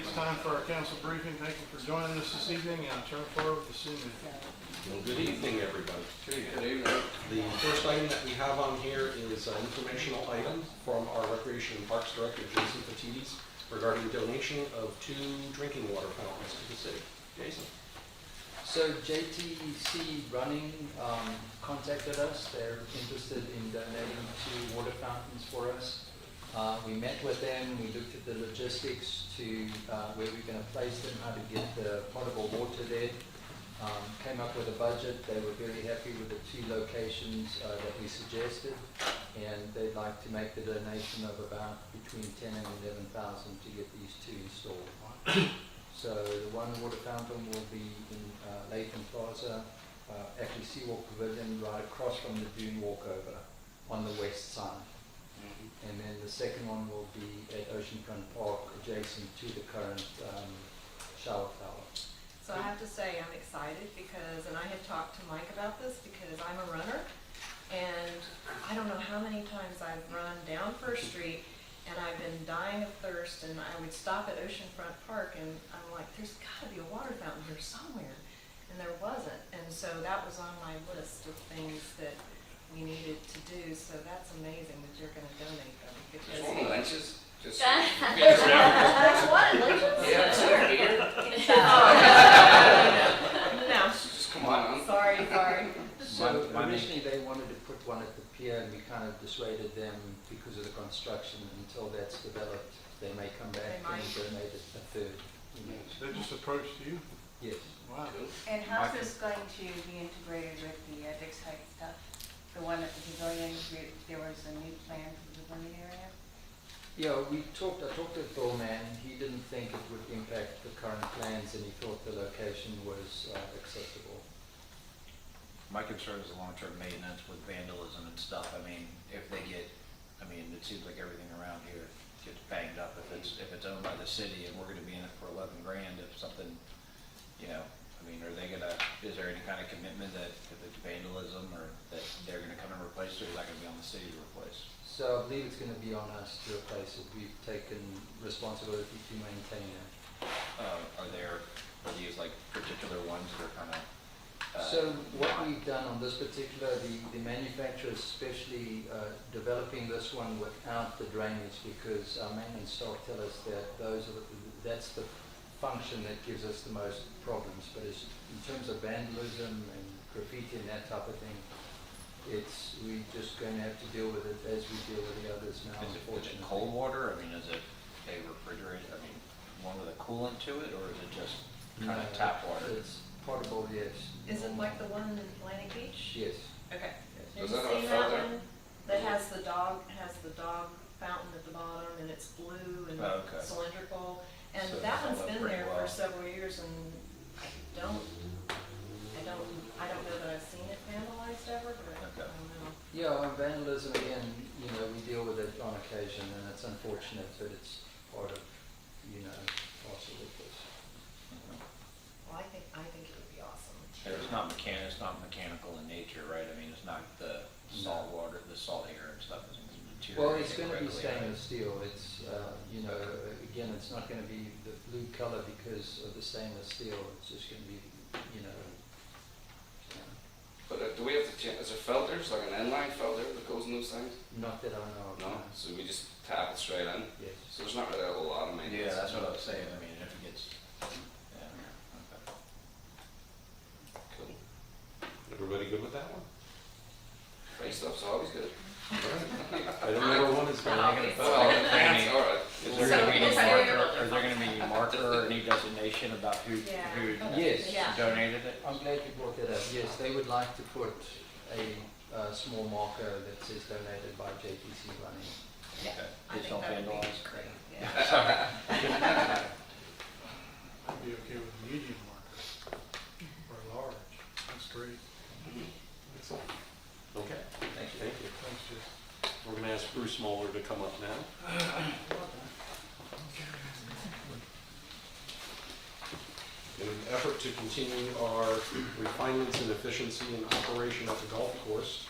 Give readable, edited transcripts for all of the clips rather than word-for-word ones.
it's time for our council briefing. Thank you for joining us this evening, and I'll turn it forward to Sue. Well, good evening, everybody. Good evening. The first item that we have on here is an informational item from our Recreation and Parks Director, Jason Patides, regarding donation of 2 drinking water fountains to the city. Jason? So JTC Running contacted us. They're interested in donating 2 water fountains for us. We met with them. We looked at the logistics to where we're going to place them, how to get the potable water there. Came up with a budget. They were very happy with the 2 locations that we suggested, and they'd like to make the donation of about between 10 and 11,000 to get these 2 installed. So the one water fountain will be in Latham Plaza, actually Seawalk Pavilion, right across from the dune walkover on the west side. And then the second one will be at Oceanfront Park, adjacent to the current shower tower. So I have to say I'm excited because, and I had talked to Mike about this because I'm a runner, and I don't know how many times I've run down First Street and I've been dying of thirst, and I would stop at Oceanfront Park and I'm like, there's gotta be a water fountain here somewhere, and there wasn't. And so that was on my list of things that we needed to do, so that's amazing that you're gonna donate them. Just one of Lynch's. Just There's one, Legends? yeah, it's there here. No, Just come on. sorry. So originally they wanted to put one at the pier, and we kind of dissuaded them because of the construction. Until that's developed, they may come back They might. and donate a 3rd. They just approached you? Yes. Wow. Cool. And how's this going to be integrated with the Dix Heights stuff? The one at the pavilion, there was a new plan for the pavilion area? Yeah, I talked to Bill Mann. He didn't think it would impact the current plans, and he thought the location was accessible. My concern is the long-term maintenance with vandalism and stuff. I mean, if they get, it seems like everything around here gets banged up if it's owned by the city, and we're gonna be in it for 11 grand if something, are they gonna, is there any kind of commitment that if it's vandalism or that they're gonna come and replace it, or is that gonna be on the city to replace? So I believe it's going to be on us to replace it. We've taken responsibility to maintain it. Are these like particular ones that are kind of? So what we've done on this particular, the manufacturer is especially developing this one without the drainage, because our maintenance staff tell us that that's the function that gives us the most problems. But in terms of vandalism and graffiti and that type of thing, we're just going to have to deal with it as we deal with the others now. Is it Unfortunately, cold water? Is it a refrigerator? One with a coolant to it, or is it just kind of tap water? It's potable, yes. Is it like the one in Atlantic Beach? Yes. Okay. Does Have that you have a seen that filter? one? That has the dog fountain at the bottom, and it's blue and Oh, okay. cylindrical. And So that that'll one's work been pretty there well. for several years, and I don't know that I've seen it vandalized ever, but I Okay. don't know. Yeah, on vandalism, again, we deal with it on occasion, and it's unfortunate, but it's part of, possible this. Well, I think it would be awesome. It's not mechanical in nature, right? It's not the salt water, the salt air and stuff isn't deteriorating. Well, it's going to be correctly, right? stainless steel. It's, again, it's not going to be the blue color because of the stainless steel. It's just going to be, But do we have to change? Is there filters, like an inline filter that goes in those things? not that I know of. No. So we just tap it straight in. Yes. So there's not really a whole lot of maintenance. Yeah, that's what I was saying. If it gets, yeah, okay. Cool. Everybody good with that one? Free stuff's always good. Item number 1 is Are they gonna put Well, like that's any, all right. is there gonna be any marker, is there gonna be a marker or any designation about who Yes. Yeah. donated it? I'm glad you brought that up. Yes, they would like to put a small marker that says donated by JTC Running. Yeah, I It's think all that would be vandalized. great, yeah. I'd be okay with a medium marker or large. That's great. Excellent. Okay. Thank you. Thank you. Thanks, Jess. We're going to ask Bruce Muller to come up now. In an effort to continue our refinements and efficiency in operation at the golf course,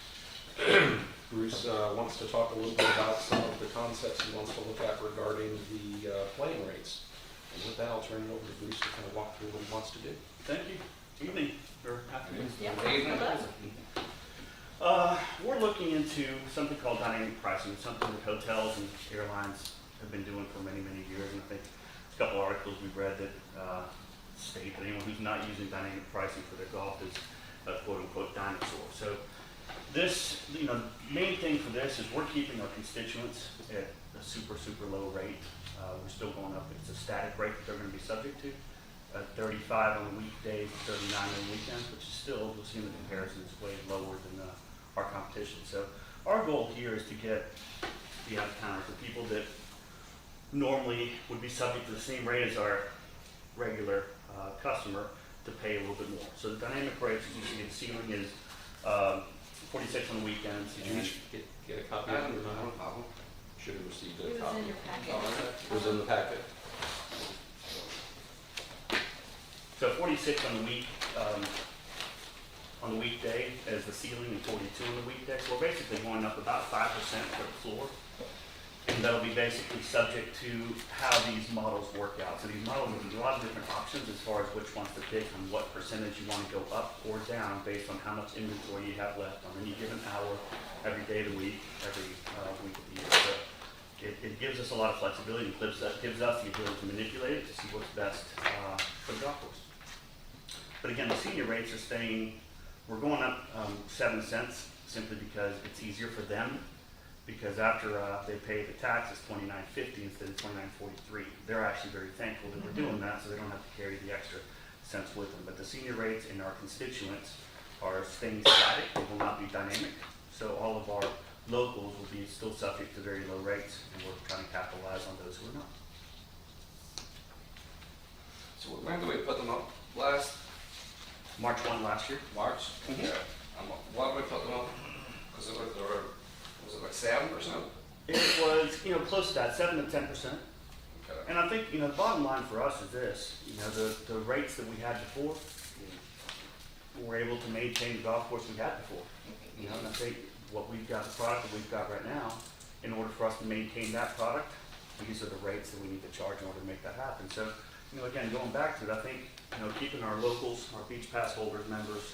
Bruce wants to talk a little bit about some of the concepts he wants to look at regarding the playing rates. And with that, I'll turn it over to Bruce to kind of walk through what he wants to do. Thank you. Evening, or afternoon. Yeah. Evening. We're looking into something called dynamic pricing, something that hotels and airlines have been doing for many, many years. And I think a couple articles we've read that state that anyone who's not using dynamic pricing for their golf is a quote-unquote dinosaur. So this, main thing for this is we're keeping our constituents at a super, super low rate. We're still going up. It's a static rate that they're going to be subject to. 35 on the weekdays, 39 on the weekends, which is still, you'll see in the comparison, is way lower than our competition. So our goal here is to get the out-of-towners, the people that normally would be subject to the same rate as our regular customer, to pay a little bit more. So the dynamic rates, as you see, the ceiling is 46 on the weekends. Did you get a copy of it or not? Should have received It a was copy. in your packet. It was in the packet. So 46 on the weekday as the ceiling, and 42 on the weekday. So we're basically going up about 5% for the floor. And that'll be basically subject to how these models work out. So these models have a lot of different options as far as which ones to pick and what percentage you want to go up or down based on how much inventory you have left on any given hour, every day of the week, every week of the year. So it gives us a lot of flexibility. It gives us the ability to manipulate it to see what's best for the golf course. But again, the senior rates are staying, we're going up 7 cents simply because it's easier for them. Because after they pay the tax, it's $29.50 instead of $29.43. They're actually very thankful that we're doing that, so they don't have to carry the extra cents with them. But the senior rates in our constituents are staying static. They will not be dynamic. So all of our locals will be still subject to very low rates, and we're trying to capitalize on those who are not. So when did we put them up? Last March 1 last year. March? Mhm. Yeah. Why did we put them up? Because was it like 7%? It was, close to that, 7 to 10%. Okay. And I think, the bottom line for us is this, the rates that we had before, we're able to maintain the golf course we had before. And I think what we've got, the product that we've got right now, in order for us to maintain that product, these are the rates that we need to charge in order to make that happen. So, again, going back to it, I think, keeping our locals, our beach pass holders, members,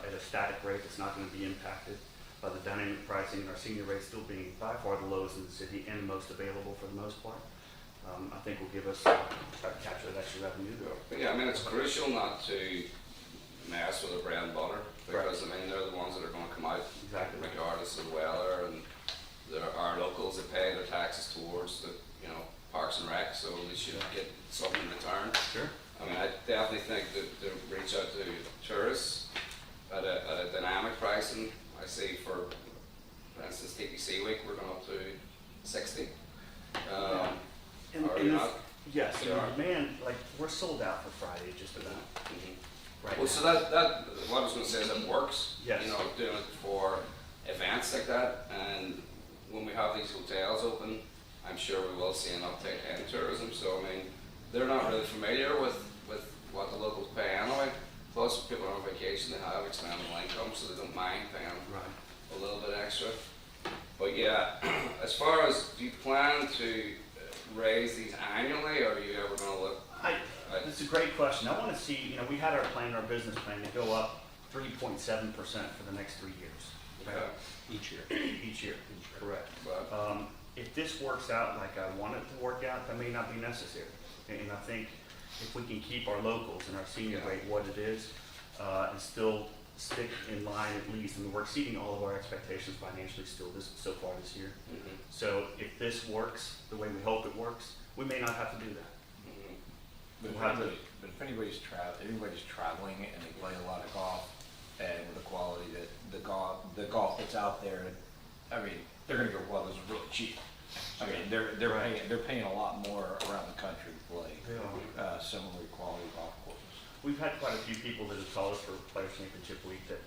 at a static rate that's not going to be impacted by the dynamic pricing, and our senior rates still being by far the lowest in the city and most available for the most part, I think will give us, try to capture that extra revenue. But yeah, I mean, it's crucial not to mess with the bread and butter, because I mean, they're the ones that are going to come out Exactly. regardless of the weather, and there are locals that pay their taxes towards the, Parks and Rec, so they should get something in return. Sure. I mean, I definitely think that to reach out to tourists at a dynamic pricing. I see for instance, TPC week, we're going up to 60. And Are and you this- not? Yes, You and are? the demand, we're sold out for Friday just about right Well, now. so that what I was going to say is it works. Yes. Doing it for events like that, and when we have these hotels open, I'm sure we will see an uptick in tourism. So I mean, they're not really familiar with what the locals pay anyway. Plus, people are on vacation, they have expendable income, so they don't mind paying Right. a little bit extra. But yeah, as far as, do you plan to raise these annually, or are you ever going to look? That's a great question. I want to see, we had our plan, our business plan to go up 3.7% for the next 3 years. Okay. Each year. Each year, correct. But If this works out like I want it to work out, that may not be necessary. And I think if we can keep our locals and our senior Yeah. rate what it is, and still stick in line at least, we're exceeding all of our expectations financially still so far this year. mhm, So if this works the way we hope it works, we may not have to do that. mhm. But if anybody's traveling and they play a lot of golf, and with the quality that the golf that's out there, I mean, they're gonna go, well, this is really cheap. I mean, they're paying a lot more around the country to play similar quality golf courses. We've had quite a few people that have called us for Players Championship Week that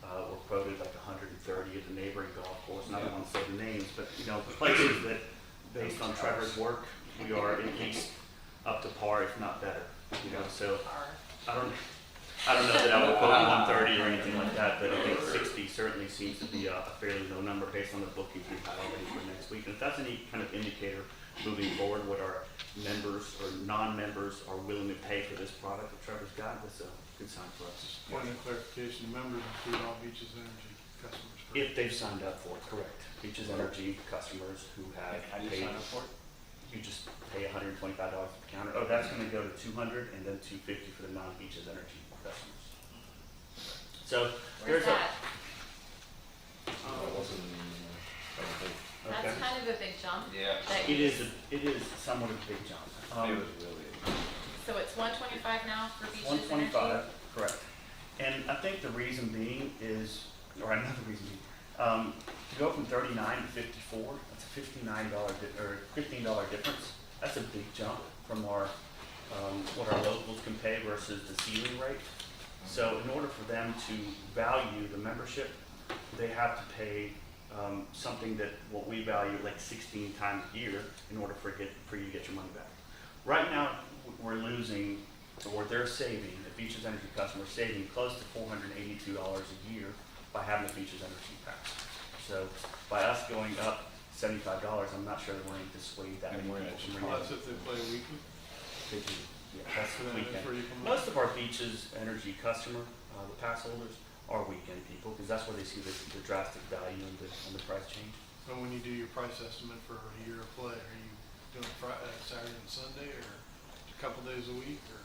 were quoted like 130 at the neighboring golf course. And I don't want to say the names, but places that, based on Trevor's work, we are at least up to par, if not better. So I don't know that I would quote 130 or anything like that, but I think 60 certainly seems to be a fairly low number based on the bookings we've had already for next week. And if that's any kind of indicator moving forward, what our members or non-members are willing to pay for this product that Trevor's got, that's a good sign for us. Point of clarification, members include all Beaches Energy customers, correct? If they've signed up for it, correct. Beaches Energy customers who have How do you paid, sign up for it? you just pay $125 per counter. Oh, that's gonna go to $200 and then $250 for the non-Beaches Energy customers. So Where's there's a. that? That wasn't, Okay. That's kind of a big jump. Yeah. that It you- is somewhat of a big jump. It was really, So it's 125 now for Beaches Energy? 125, correct. And I think the reason being is, or another reason being, to go from 39 to 54, that's a $15 difference. That's a big jump from our, what our locals can pay versus the ceiling rate. So in order for them to value the membership, they have to pay something that what we value like 16 times a year in order for you to get your money back. Right now, we're losing, or they're saving, the Beaches Energy customers saving close to $482 a year by having the Beaches Energy pass. So by us going up $75, I'm not sure that we're going to dissuade that And many we're people gonna- from Well, renewing. that's if they play weekly. They do. Yeah, that's So the then that's weekend. where you come in. Most of our Beaches Energy customer, the pass holders, are weekend people, because that's where they see the drastic value and the price change. So when you do your price estimate for a year of play, are you doing Saturday and Sunday, or a couple days a week, or?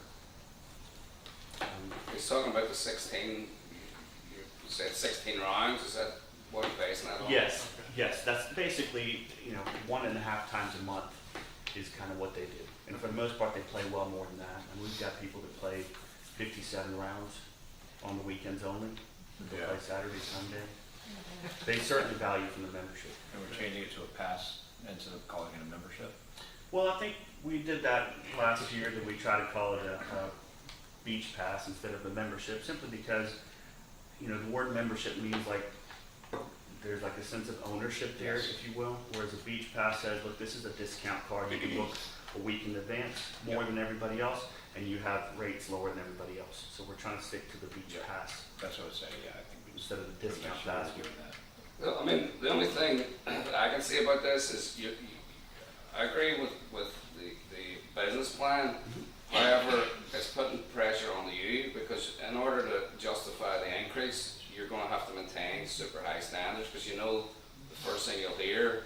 He's talking about the 16, you said 16 rounds, is that what you're basing that on? Yes, Okay. yes, that's basically, 1.5 times a month is kind of what they do. And for the most part, they play well more than that. And we've got people that play 57 rounds on the weekends only. They Yeah. play Saturday, Sunday. They certainly value from the membership. and we're changing it to a pass instead of calling it a membership. Well, I think we did that last year, that we try to call it a beach pass instead of the membership, simply because, the word membership means like, there's like a sense of ownership there, Yes. if you will, whereas a beach pass says, look, this is a discount card, you can book a week in advance more than everybody else, and you have rates lower than everybody else. So we're trying to stick to the beach pass That's what I was saying, yeah, I think we just. instead of the discount should pass. give that. Well, I mean, the only thing that I can say about this is I agree with the business plan. However, it's putting pressure on you, because in order to justify the increase, you're going to have to maintain super high standards, because the first thing you'll hear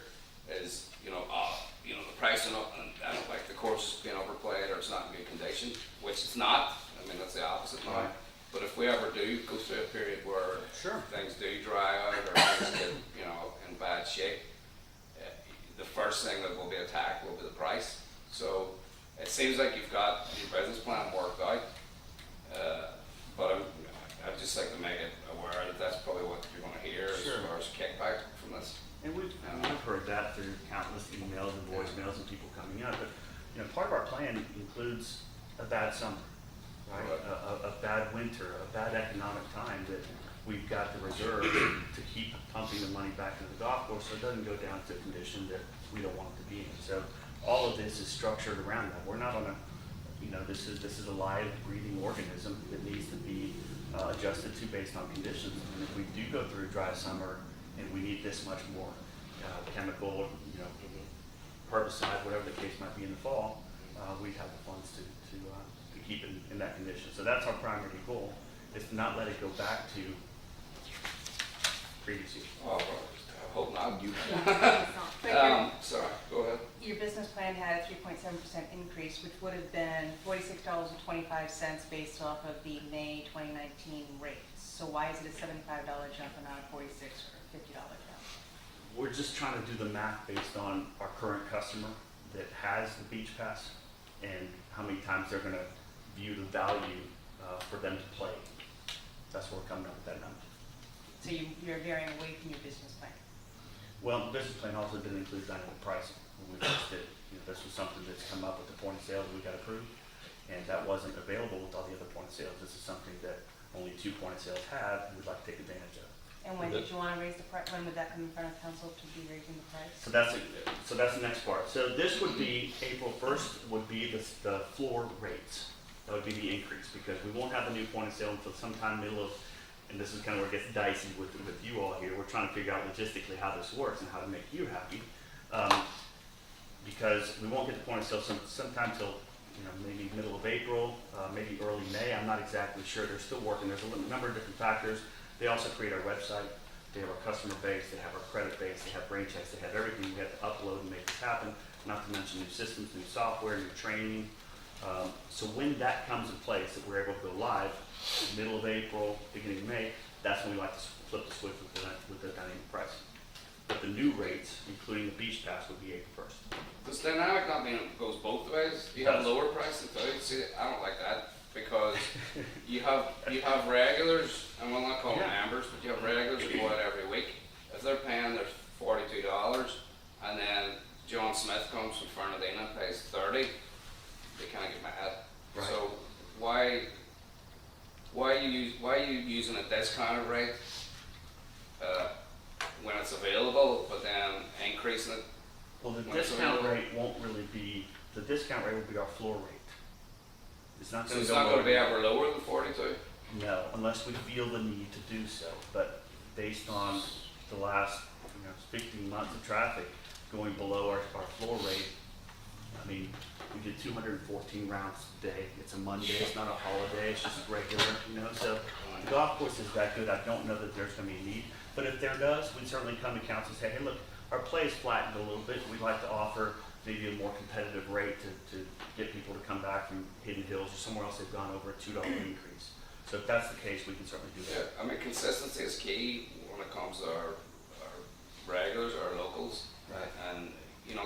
is, the price went up and like the course is being overplayed or it's not in good condition, which it's not. I mean, that's the opposite now. Right. But if we ever do go through a period where Sure. things do dry out or things get, in bad shape, the first thing that will be attacked will be the price. So it seems like you've got your business plan worked out, but I'd just like to make it aware that that's probably what you're going to hear Sure. as far as kickback from this. And we've heard that through countless emails and voicemails and people coming out, but, part of our plan includes a bad summer, right? Right. A bad winter, a bad economic time, that we've got the reserve to keep pumping the money back into the golf course, so it doesn't go down to a condition that we don't want it to be in. So all of this is structured around that. We're not on a, this is a live breathing organism that needs to be adjusted to based on conditions. And if we do go through a dry summer and we need this much more chemical, herbicide, whatever the case might be in the fall, we'd have the funds to keep it in that condition. So that's our primary goal, is to not let it go back to previous years. Oh, well, I hope not. But Sorry, go ahead. your business plan had a 3.7% increase, which would have been $46.25 based off of the May 2019 rates. So why is it a $75 jump and not a $46 or $50 jump? We're just trying to do the math based on our current customer that has the beach pass and how many times they're gonna view the value for them to play. That's where we're coming up with that number. So you're veering away from your business plan. Well, the business plan also didn't include dynamic pricing. When we just did, this was something that's come up with the point of sale that we got approved, and that wasn't available with all the other point of sales. This is something that only 2 point of sales have, and we'd like to take advantage of. And when did you want to raise the price? When would that come in front of council to be raising the price? So that's the next part. So this would be, April 1st would be the floor rates. That would be the increase, because we won't have the new point of sale until sometime middle of, and this is kind of where it gets dicey with you all here. We're trying to figure out logistically how this works and how to make you happy. because we won't get the point of sale sometime till, maybe middle of April, maybe early May. I'm not exactly sure. They're still working. There's a number of different factors. They also create our website. They have our customer base. They have our credit base. They have brain checks. They have everything we have to upload and make this happen. Not to mention new systems, new software, new training. So when that comes in place, that we're able to go live, middle of April, beginning of May, that's when we like to flip the switch with the dynamic pricing. But the new rates, including the beach pass, would be April 1st. Does dynamic not mean it goes both ways? You have Does. lower price than food? See, I don't like that, because you have regulars, and we'll not call them Yeah. members, but you have regulars who go out every week. If they're paying their $42, and then John Smith comes from Fernandina and pays 30, they kind of get mad. Right. So why are you using a discounted rate when it's available, but then increasing it? Well, the When it's discount available. rate won't really be, the discount rate will be our floor rate. It's not So going it's to go not going to be lower. ever lower than 42? No, unless we feel the need to do so. But based on the last 15 months of traffic going below our floor rate, I mean, we did 214 rounds a day. It's a Monday, it's not a holiday, it's just regular, So the golf course is that good. I don't know that there's going to be a need. But if there does, we'd certainly come to council and say, hey, look, our play is flattened a little bit. We'd like to offer maybe a more competitive rate to get people to come back from Hidden Hills or somewhere else they've gone over a $2 increase. So if that's the case, we can certainly do Yeah, that. I mean, consistency is key when it comes to our regulars, our locals. Right. And,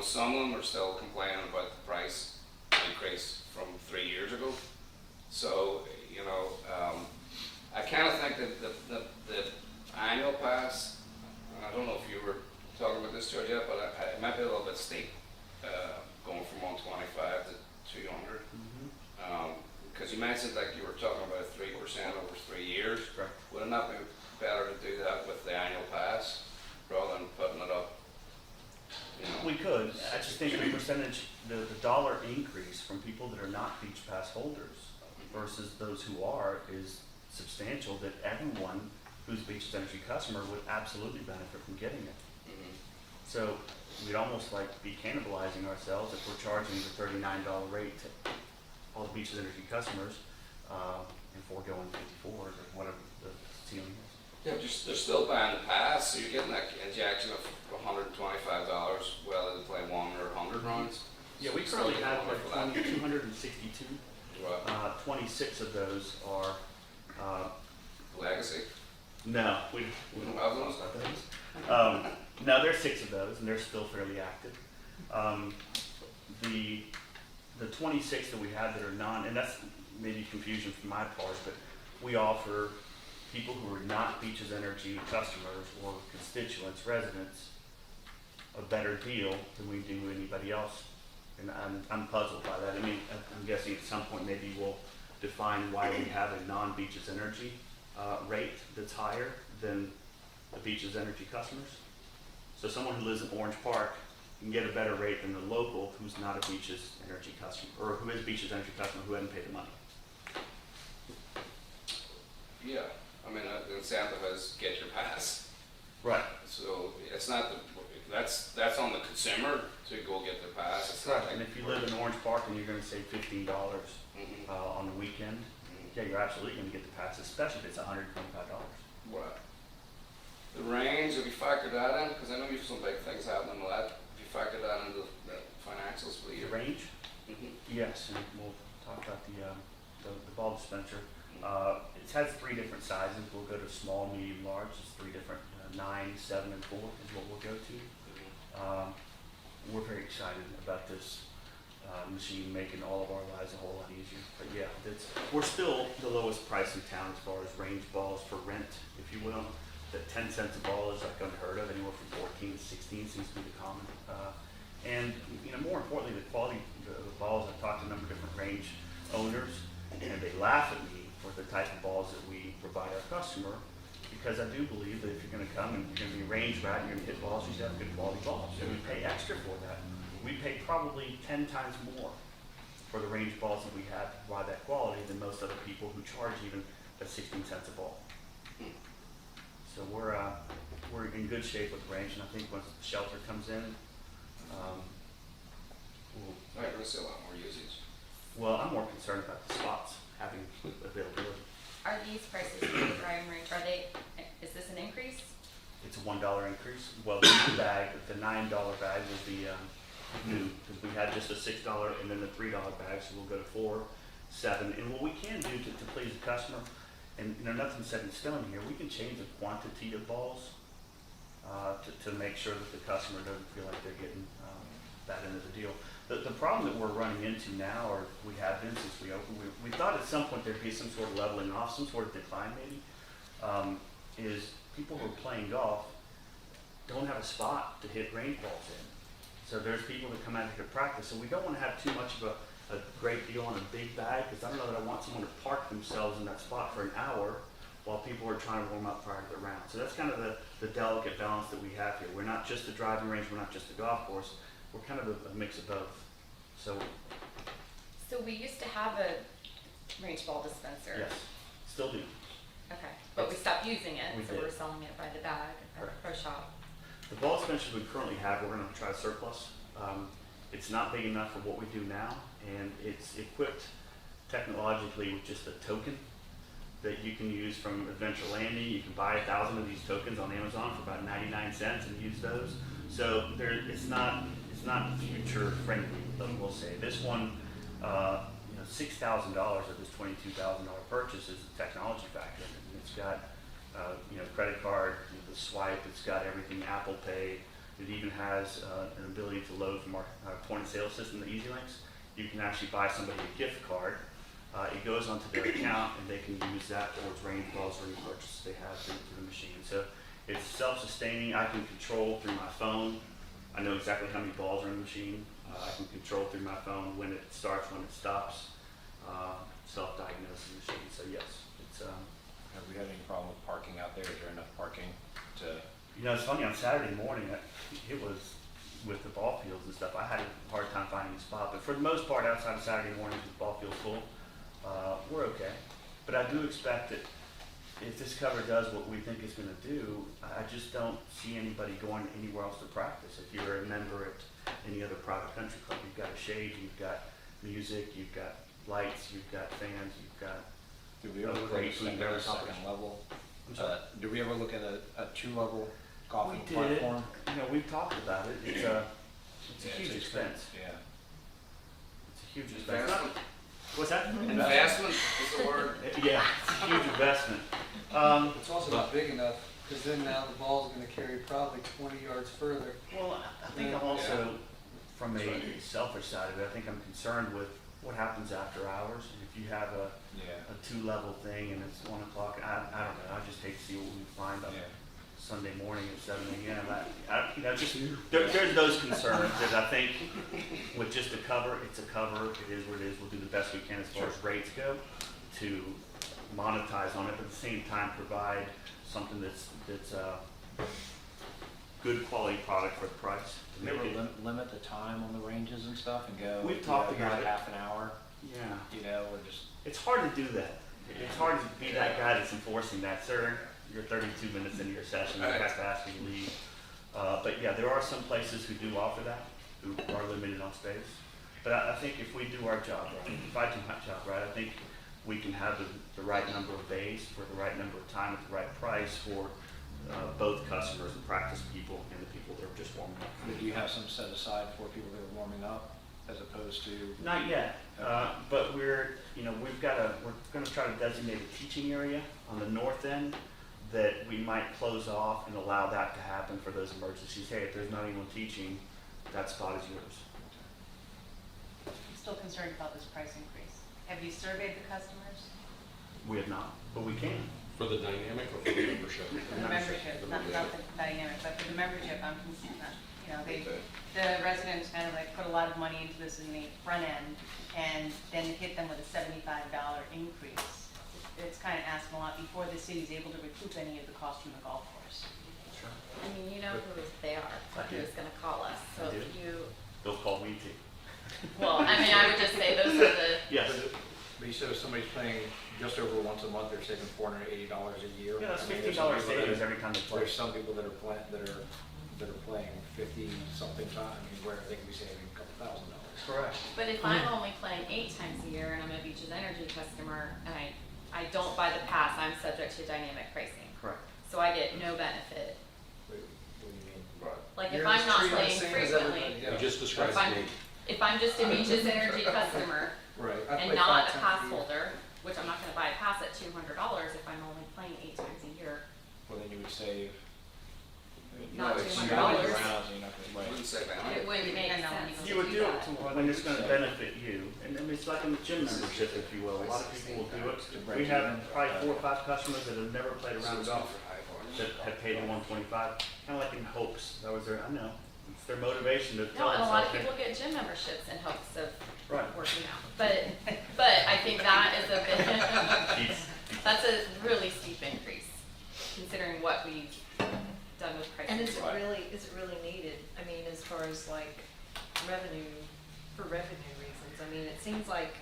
some of them are still complaining about the price increase from 3 years ago. So, I kind of think that the annual pass, I don't know if you were talking about this, George, yet, but it might be a little bit steep, going from 125 to 200. Because you mentioned like you were talking about 3% over 3 years. Correct. Would it not be better to do that with the annual pass rather than putting it up? We could. I just think the percentage, the dollar increase from people that are not beach pass holders versus those who are is substantial, that everyone who's a Beaches Energy customer would absolutely benefit from getting it. Mhm. So we'd almost like be cannibalizing ourselves if we're charging the $39 rate to all the Beaches Energy customers, and foregoing 54 or whatever the ceiling is. Yeah, but they're still buying the pass, so you're getting that injection of $125 whether they play 1 or 100 rounds. Yeah, we Still currently getting have money for that. 262. Right. 26 of those are, Legacy. no, We don't have those. no, there's 6 of those, and they're still fairly active. The 26 that we have that are non, and that's maybe confusion from my part, but we offer people who are not Beaches Energy customers or constituents, residents, a better deal than we do anybody else. And I'm puzzled by that. I mean, I'm guessing at some point maybe we'll define why we have a non-Beaches Energy rate that's higher than the Beaches Energy customers. So someone who lives in Orange Park can get a better rate than the local who's not a Beaches Energy customer, or who is a Beaches Energy customer who hasn't paid the money. Yeah, I mean, the incentive is get your pass. Right. So it's not that's on the consumer to go get their pass. It's not like And if you live in Orange Park and you're gonna save $15 Mhm. on the weekend, yeah, you're absolutely gonna get the pass, especially if it's $125. Right. The range, have you factored that in? Because I know you have some big things happening with that. Have you factored that into the financials for the The year? range? Mhm. Yes, and we'll talk about the ball dispenser. It has 3 different sizes. We'll go to small, medium, large. It's 3 different, 9, 7, and 4 is what we'll go to. We're very excited about this machine making all of our lives a whole lot easier. But yeah, we're still the lowest price in town as far as range balls for rent, if you will. That 10 cents a ball is like unheard of. Anywhere from 14 to 16 seems to be the common. And more importantly, the quality of the balls. I've talked to a number of different range owners, and they laugh at me for the type of balls that we provide our customer, because I do believe that if you're going to come and you're going to be range rat, you're going to hit balls, you should have good quality balls. And we pay extra for that. We pay probably 10 times more for the range balls that we have to provide that quality than most other people who charge even at 16 cents a ball. So we're in good shape with range, and I think once the shelter comes in, Right, we're gonna see a lot more usage. Well, I'm more concerned about the spots having availability. Are these prices for the driving range, is this an increase? It's a $1 increase. Well, the new bag, the $9 bag will be new, because we had just a $6 and then the $3 bag, so we'll go to 4, 7. And what we can do to please the customer, and nothing's set in stone here, we can change the quantity of balls to make sure that the customer doesn't feel like they're getting that end of the deal. The problem that we're running into now, or we have been since we opened, we thought at some point there'd be some sort of leveling off, some sort of decline maybe, is people who are playing golf don't have a spot to hit range balls in. So there's people that come out here to practice, so we don't want to have too much of a great deal on a big bag, because I don't know that I want someone to park themselves in that spot for an hour while people are trying to warm up prior to the round. So that's kind of the delicate balance that we have here. We're not just a driving range, we're not just a golf course, we're kind of a mix of both. So, So we used to have a range ball dispenser. yes, still do. Okay, but we stopped using it, We so did. we're selling it by the bag at the Correct. pro shop. The ball dispensers we currently have, we're gonna try to surplus. It's not big enough for what we do now, and it's equipped technologically with just a token that you can use from Adventure Landing. You can buy 1,000 of these tokens on Amazon for about 99 cents and use those. So it's not future friendly, we'll say. This one, $6,000 of this $22,000 purchase is a technology factor. And it's got credit card, the swipe, it's got everything, Apple Pay. It even has an ability to load from our point of sale system, the EasyLinks. You can actually buy somebody a gift card. It goes onto their account and they can use that towards range balls or any purchases they have through the machine. So it's self-sustaining. I can control through my phone. I know exactly how many balls are in the machine. I can control through my phone when it starts, when it stops. Self-diagnosing machine. So yes, it's. Have we had any problem with parking out there? Is there enough parking to? It's funny, on Saturday morning, it was, with the ball fields and stuff, I had a hard time finding a spot, but for the most part, outside of Saturday mornings with the ball field full, we're okay. But I do expect that if this cover does what we think it's gonna do, I just don't see anybody going anywhere else to practice. If you're a member at any other private country club, you've got a shade, you've got music, you've got lights, you've got fans, you've got, Do we ever look at a Great food and beverage second operation. level? I'm sorry? Do we ever look at a 2-level golfing We did. platform? We've talked about it. It's a huge expense. Yeah. It's a huge expense. Investment. What's that? Investment is the word. Yeah, it's a huge investment. It's also not big enough, because then now the ball's gonna carry probably 20 yards further. Well, I think I'm also, from a selfish side of it, I think I'm concerned with what happens after hours. If you have a Yeah. 2-level thing and it's 1 o'clock, I don't know, I just hate to see what we find on Yeah. Sunday morning at 7 a.m. There's those concerns that I think with just a cover, it's a cover, it is what it is, we'll do the best we can as far as rates go to monetize on it, but at the same time provide something that's good quality product for the price. Do we ever limit the time on the ranges and stuff and go? We've talked here's about it. half an hour, Yeah. or just, It's hard to do that. It's hard to be that guy that's enforcing that, sir. You're 32 minutes into your session, you have to ask you to leave. But yeah, there are some places who do offer that, who are limited on space. But I think if we do our job right, if I do my job right, I think we can have the right number of bays for the right number of time at the right price for both customers, the practice people, and the people that are just warming up. do you have some set aside for people that are warming up as opposed to? Not yet, but we're gonna try to designate a teaching area on the north end that we might close off and allow that to happen for those emergencies. Hey, if there's not anyone teaching, that spot is yours. I'm still concerned about this price increase. Have you surveyed the customers? We have not, but we can. For the dynamic or for the membership? For the membership, not the dynamic, but for the membership, the residents kind of like put a lot of money into this in the front end and then hit them with a $75 increase. It's kind of asking a lot before the city's able to recoup any of the cost from the golf course. Sure. I mean, you know who they are, I do. who's gonna call us, so I if do. you, They'll call me too. well, I mean, I would just say those are the, Yes. But you said if somebody's paying just over once a month, they're saving $480 a year. Yeah, that's I mean, $15 there's some people that savings are- every time they play. There's some people that are playing 50-something times, where they could be saving a couple $1,000. Correct. But if I'm only playing 8 times a year and I'm a Beaches Energy customer and I don't buy the pass, I'm subject to dynamic pricing. Correct. So I get no benefit. What do you mean? Right. Like You're if I'm just not treated the playing same as frequently, everybody You else. just described If I'm- me. if I'm just a Beaches Energy customer Right. I and play not 5 a times pass year. holder, which I'm not gonna buy a pass at $200 if I'm only playing 8 times a year, Well, then you would save. Not it's $200. You're not gonna I wouldn't say that. it wouldn't make And no one sense goes to You would do it that. to when it's gonna benefit you, and then it's like in the gym membership, if you will, a lot of people will do it. We have probably 4 or 5 customers that have never played a round of golf that have paid the $125, kinda like in hopes, that was their, I know, it's their motivation to No, tell and a lot themselves, of hey, people get gym memberships in hopes of right, working out. But I think that is a bit, Keith, that's a really steep increase, considering what we've done with pricing. And is Right. is it really needed? I mean, as far as like revenue, for revenue reasons, I mean, it seems like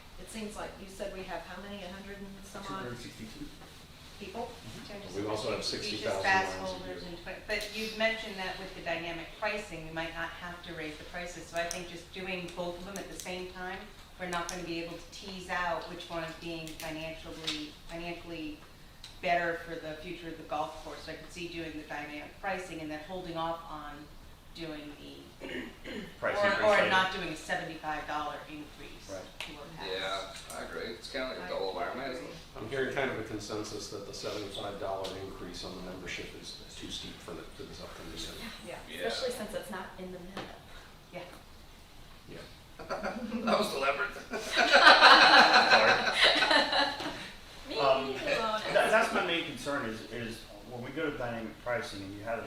you said we have how many, 100 and some odd 262. people? We also have 60,000 Beaches pass lines a holders year. and but you've mentioned that with the dynamic pricing, we might not have to raise the prices, so I think just doing both of them at the same time, we're not gonna be able to tease out which one is being financially better for the future of the golf course. So I could see doing the dynamic pricing and then holding off on doing the, Price increase or later. not doing a $75 increase Right. to a pass. Yeah, I agree. It's kind of like a double whammy, isn't it? I'm hearing kind of a consensus that the $75 increase on the membership is too steep for this upcoming year. Yeah. Yeah. Especially since it's not in the minute. Yeah. Yeah. That was deliberate. Me Um, alone. That's my main concern is when we go to dynamic pricing and you have,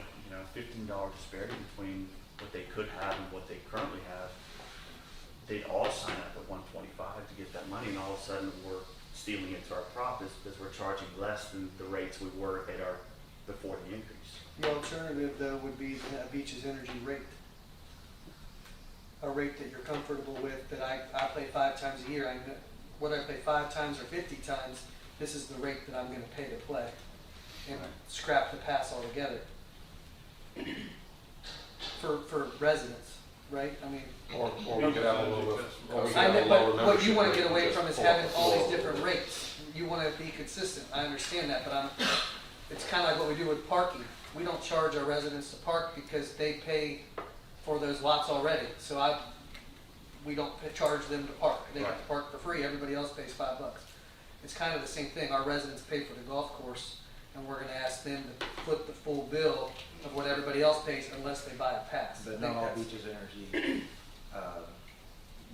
$15 disparity between what they could have and what they currently have, they'd all sign up at $125 to get that money, and all of a sudden we're stealing into our profits because we're charging less than the rates we were at before the increase. The alternative, though, would be a Beaches Energy rate. A rate that you're comfortable with, that I play 5 times a year. Whether I play 5 times or 50 times, this is the rate that I'm gonna pay to play. And Right. scrap the pass altogether. For residents, right? I mean, Or we could have a little bit, or we could I have a know, lower but what you membership wanna rate get and away just from is pull up having the all these floor. different rates. You wanna be consistent, I understand that, but it's kinda like what we do with parking. We don't charge our residents to park because they pay for those lots already, so we don't charge them to park. They get to Right. park for free, everybody else pays $5. It's kind of the same thing, our residents pay for the golf course, and we're gonna ask them to flip the full bill of what everybody else pays unless they buy a pass. I But think not all that's- Beaches Energy,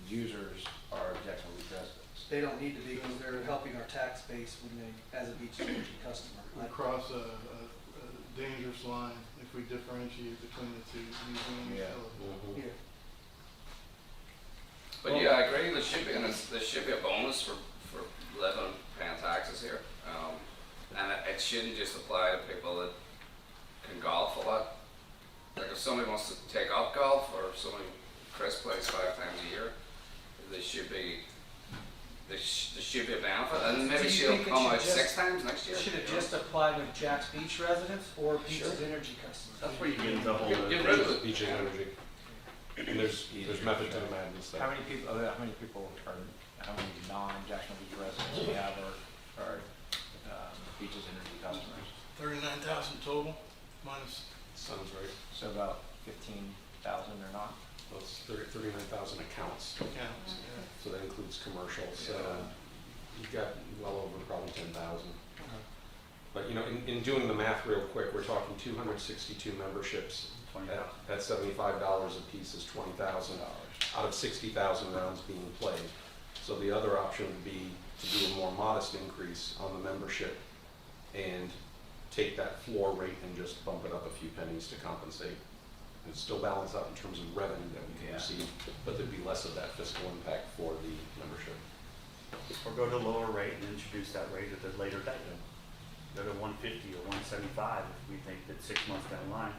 users are Jacksonville Beach residents. They don't need to be because they're helping our tax base when they, as a Beach Energy customer. We cross a dangerous line if we differentiate between the two using any Yeah. utility. Mhm. Here. But yeah, I agree. There should be a bonus for living and paying taxes here, and it shouldn't just apply to people that can golf a lot. Like if somebody wants to take up golf, or if somebody Chris plays 5 times a year, there should be a benefit, and maybe Do you she'll think it come should out just- 6 times next year. Should it just apply to Jack's Beach residents or Beach's Energy customers? That's where you get into the whole. Get rid of it. Beaches Energy. And there's method to the madness How there. many people how many non-Jacksonville Beach residents do we have are Beaches Energy customers? 39,000 total, minus, Sounds right. So about 15,000 or not? Well, it's 39,000 accounts, counts, yeah. so that includes commercials, so Yeah. you've got well over probably 10,000. But, in doing the math real quick, we're talking 262 memberships at $75 a piece is $20,000 out of 60,000 rounds being played. So the other option would be to do a more modest increase on the membership and take that floor rate and just bump it up a few pennies to compensate. And still balance out in terms of revenue that we can Yeah. receive, but there'd be less of that fiscal impact for the membership. Or go to a lower rate and introduce that rate at a later date. Go to 150 or 175 if we think that 6 months down the line.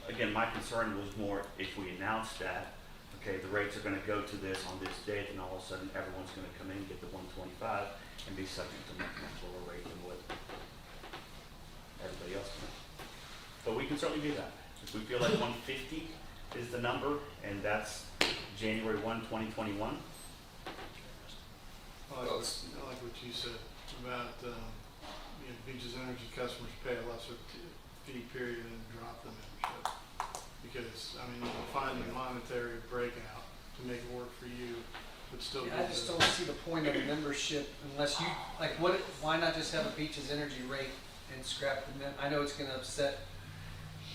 Again, my concern was more if we announced that, okay, the rates are gonna go to this on this date, and all of a sudden everyone's gonna come in and get the 125 and be subject to much lower rate than what everybody else can. But we can certainly do that. If we feel like 150 is the number, and that's January 1, 2021. I like what you said about, Beaches Energy customers pay a lesser fee period and drop the membership. Because, you can find a monetary breakout to make it work for you, but still. I just don't see the point of a membership unless you, why not just have a Beaches Energy rate and scrap the I know it's gonna upset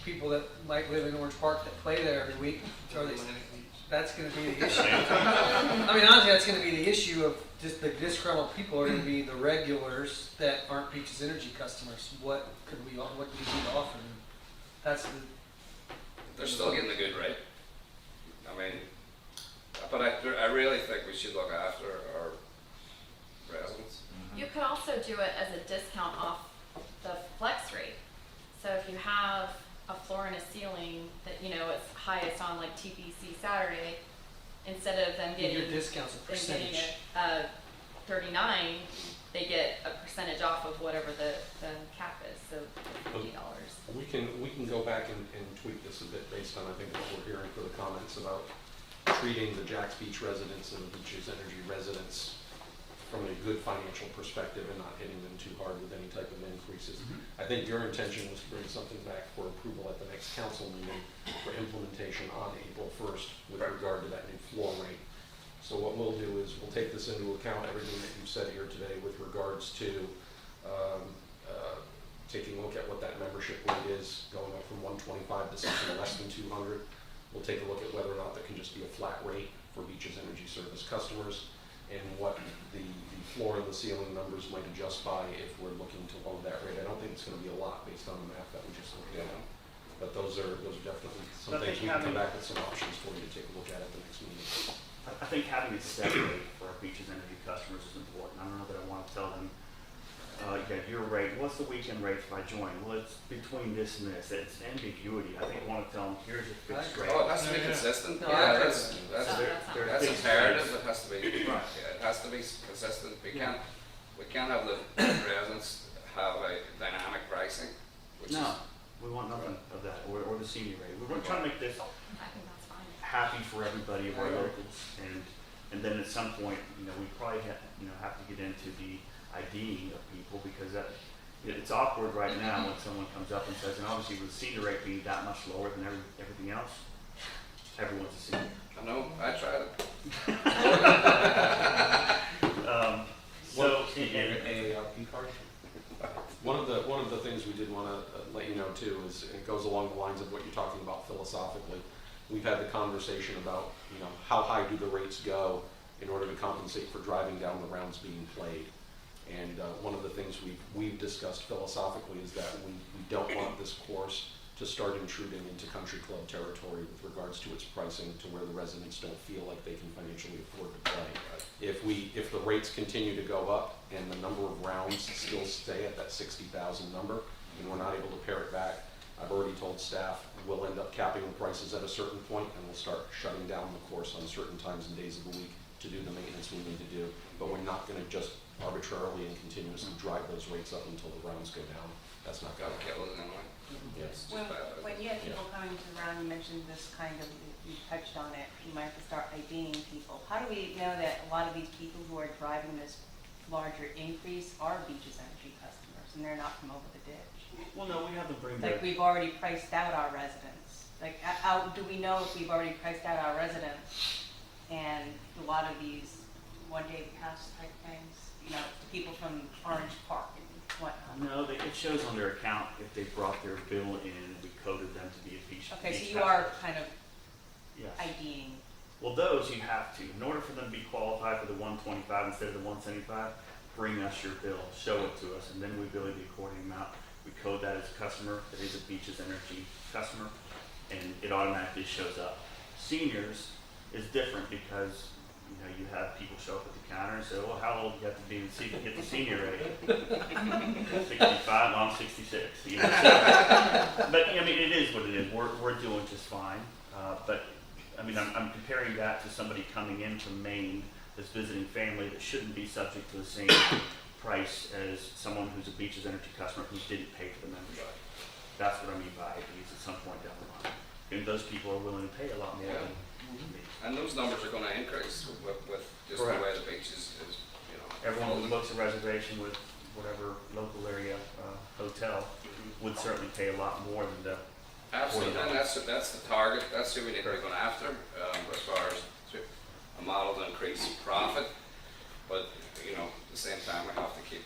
people that might live in Orange Park that play there every week. So Atlantic Beach. that's gonna be the issue. Honestly, that's gonna be the issue of just the disgruntled people are gonna be the regulars that aren't Beaches Energy customers. What do you need to offer them? That's the, They're still getting a good rate. But I really think we should look after our residents. You could also do it as a discount off the flex rate. So if you have a floor and a ceiling that, it's highest on like TPC Saturday, instead of them your getting, discounts a them getting percentage. a 39, they get a percentage off of whatever the cap is, so $50. We can go back and tweak this a bit based on, I think, what we're hearing for the comments about treating the Jacks Beach residents and the Beaches Energy residents from a good financial perspective and not hitting them too hard with any type of increases. I think your intention was to bring something back for approval at the next council meeting for implementation on April 1st with regard to that new floor rate. So what we'll do is we'll take this into account, everything that you've said here today with regards to taking a look at what that membership rate is, going up from 125 to something less than 200. We'll take a look at whether or not that can just be a flat rate for Beaches Energy Service customers, and what the floor and the ceiling numbers might adjust by if we're looking to lower that rate. I don't think it's going to be a lot based on the math that we just looked at. But those are definitely some But I things think we can come having- back with some options for you to take a look at the next meeting. I think having a set rate for our Beaches Energy customers is important. I don't know that I want to tell them, your rate, what's the weekend rate if I join? Well, it's between this and this. It's ambiguity. I think I want to tell them, here's your fixed rate. Oh, it has to be consistent. No, I Yeah, agree that's, with that's, They're- they're that's fixed imperative. rates. It has to be, yeah, it has to be consistent. We can't have the residents have a dynamic pricing, which is. No, we want nothing of that, or the senior rate. We're trying to make this I think that's fine. happy for everybody of our locals, and then at some point, we probably have to get into the IDing of people, because it's awkward right now when someone comes up and says, and obviously with the senior rate being that much lower than everything else, everyone's a senior. I know, I tried it. AARP card? One of the things we did want to let you know too is, it goes along the lines of what you're talking about philosophically. We've had the conversation about, how high do the rates go in order to compensate for driving down the rounds being played. And one of the things we've discussed philosophically is that we don't want this course to start intruding into country club territory with regards to its pricing, to where the residents don't feel like they can financially afford to play. If the rates continue to go up and the number of rounds still stay at that 60,000 number, and we're not able to pare it back, I've already told staff we'll end up capping the prices at a certain point, and we'll start shutting down the course on certain times and days of the week to do the maintenance we need to do. But we're not going to just arbitrarily and continuously drive those rates up until the rounds go down. That's not going Gotta to kill it anyway. Yes. When you have people coming to the round, you mentioned this you touched on it, you might have to start IDing people. How do we know that a lot of these people who are driving this larger increase are Beaches Energy customers and they're not from over the ditch? Well, no, we have to bring their. Like, we've already priced out our residents. Like, how do we know if we've already priced out our residents? And a lot of these one-day pass type things, the people from Orange Park and whatnot. No, it shows on their account if they brought their bill in and we coded them to be a beach. Okay, so beach you are customer. kind of Yes. IDing. Well, those you have to. In order for them to be qualified for the 125 instead of the 175, bring us your bill, show it to us, and then we bill you the according amount. We code that as a customer that is a Beaches Energy customer, and it automatically shows up. Seniors is different because you have people show up at the counter and say, well, how old do you have to be to get the senior rate? 65, well, I'm 66. But it is what it is. We're doing just fine. But I'm comparing that to somebody coming in from Maine that's visiting family that shouldn't be subject to the same price as someone who's a Beaches Energy customer who didn't pay for the membership. That's what I mean by IDs at some point down the line. And those people are willing to pay a lot more And those numbers are gonna increase with just the Correct. way the beach is, you know. Everyone who folding. books a reservation with whatever local area hotel would certainly pay a lot more than the Absolutely, and $40. that's the target, that's who we need to be going after, as far as a model to increase profit. But, you know, at the same time, we have to keep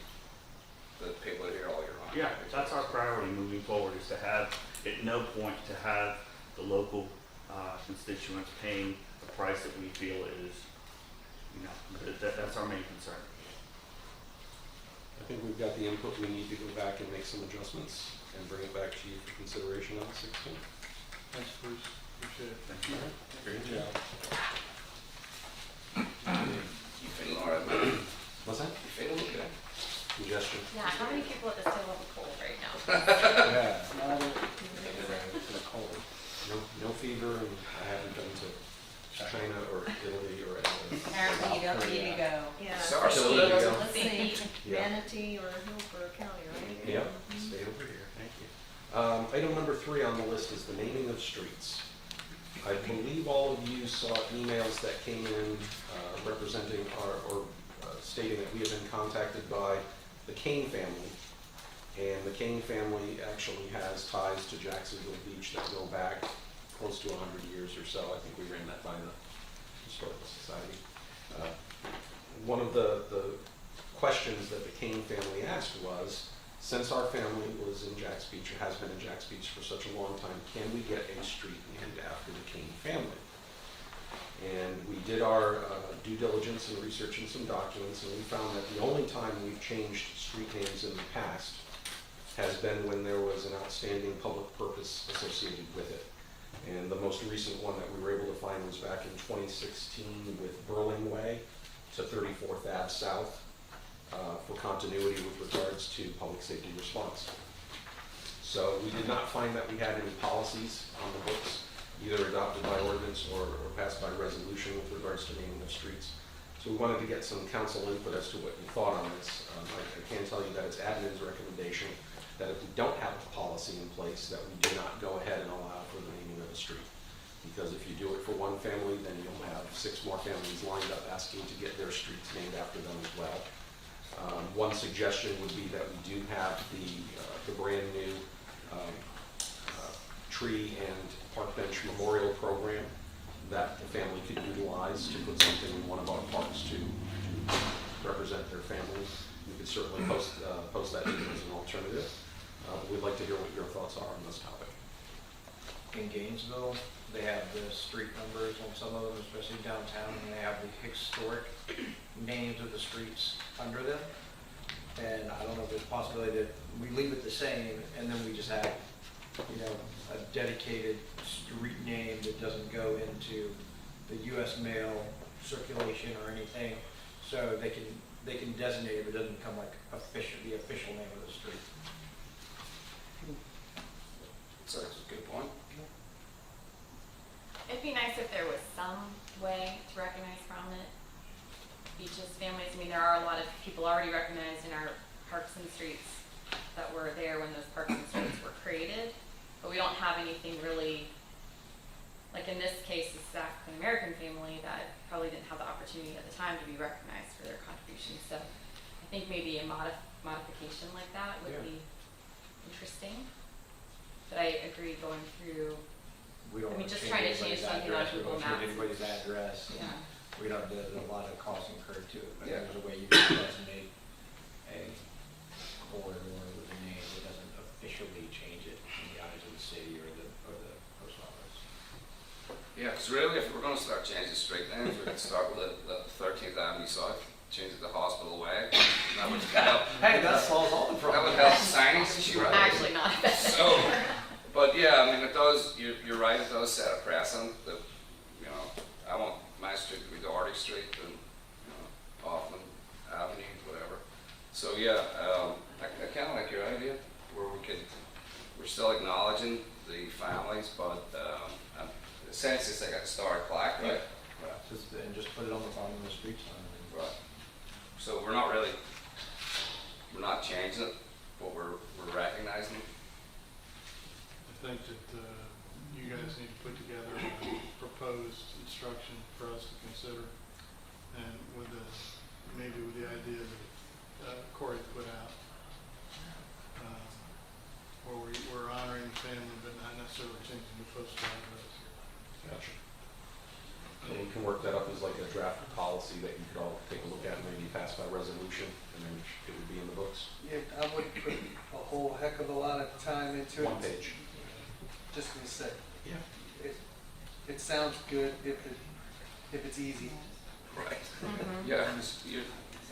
the people here all year round. Yeah, that's our priority moving forward, is to have, at no point to have the local constituents paying the price that we feel is, you know, that's our main concern. I think we've got the input we need to go back and make some adjustments and bring it back to you for consideration on the 16th. Thanks, Bruce, appreciate it. Thank you. Great job. You feeling all right, man? What's that? You feeling okay? Congestion. Yeah, how many people at this table have a cold right now? Yeah. It's a cold. No fever, and I haven't been to China or Italy or anywhere. Apparently you don't need to go. Yeah. Sorry, so so there you those go. are the same, Yeah. Manatee or Hillsborough County, right? Yep, stay over here, thank you. Item number 3 on the list is the naming of streets. I believe all of you saw emails that came in representing or stating that we have been contacted by the Kane family. And the Kane family actually has ties to Jacksonville Beach that go back close to 100 years or so. I think we ran that by the Historical Society. One of the questions that the Kane family asked was, since our family was in Jacks Beach, or has been in Jacks Beach for such a long time, can we get a street named after the Kane family? And we did our due diligence and researching some documents, and we found that the only time we've changed street names in the past has been when there was an outstanding public purpose associated with it. And the most recent one that we were able to find was back in 2016 with Burling Way to 34th Ave South for continuity with regards to public safety response. So we did not find that we had any policies on the books, either adopted by ordinance or passed by resolution with regards to naming of streets. So we wanted to get some council input as to what you thought on this. I can tell you that it's admin's recommendation that if we don't have a policy in place, that we do not go ahead and allow for the naming of a street. Because if you do it for one family, then you'll have 6 more families lined up asking to get their streets named after them as well. One suggestion would be that we do have the brand new tree and park bench memorial program that the family could utilize to put something in one of our parks to represent their family. We could certainly post that even as an alternative. We'd like to hear what your thoughts are on this topic. In Gainesville, they have the street numbers on some of them, especially downtown, and they have the historic names of the streets under them. And I don't know if there's a possibility that we leave it the same, and then we just have, you know, a dedicated street name that doesn't go into the US mail circulation or anything, so they can designate it, but it doesn't become like the official name of the street. So that's a good point. It'd be nice if there was some way to recognize prominent beaches, families. I mean, there are a lot of people already recognized in our parks and streets that were there when those parks and streets were created, but we don't have anything really, like in this case, it's the African American family that probably didn't have the opportunity at the time to be recognized for their contributions. So I think maybe a modification like that would be interesting. But I agree going through, We don't I mean, want just change trying to change anybody's something on address. We Google don't change Maps. anybody's address. yeah. We don't, there's a lot of costs incurred to it, but Yeah. there's a way you can designate a corridor with a name that doesn't officially change it in the eyes of the city or the post office. Yeah, because really, if we're going to start changing street names, we could start with the 13th Avenue South, change it to Hospital Way. That would help. Hey, that solves all the That problems. would help signage issue. Right? Actually not. So, but yeah, I mean, it does. You're right. It does set a precedent that, you know, I want my street to be Doherty Street and, you know, Hoffman Avenue, whatever. So yeah, I kind of like your idea where we're still acknowledging the families, but essentially it's like a historic plaque, right? Right. And just put it on the bottom of the street sign. Right. So we're not changing it, but we're recognizing it. I think that you guys need to put together a proposed proposed instruction for us to consider, and with the, maybe with the idea that Corey put out, where we're honoring the family but not necessarily changing the postal address. Gotcha. So we can work that up as like a draft policy that you could all take a look at and maybe pass by resolution, and then it would be in the books. Yeah, I would put a whole heck of a lot of time into it. One page. Just gonna say, Yeah. it sounds good if it's easy. Right. Mhm. Yeah, just, you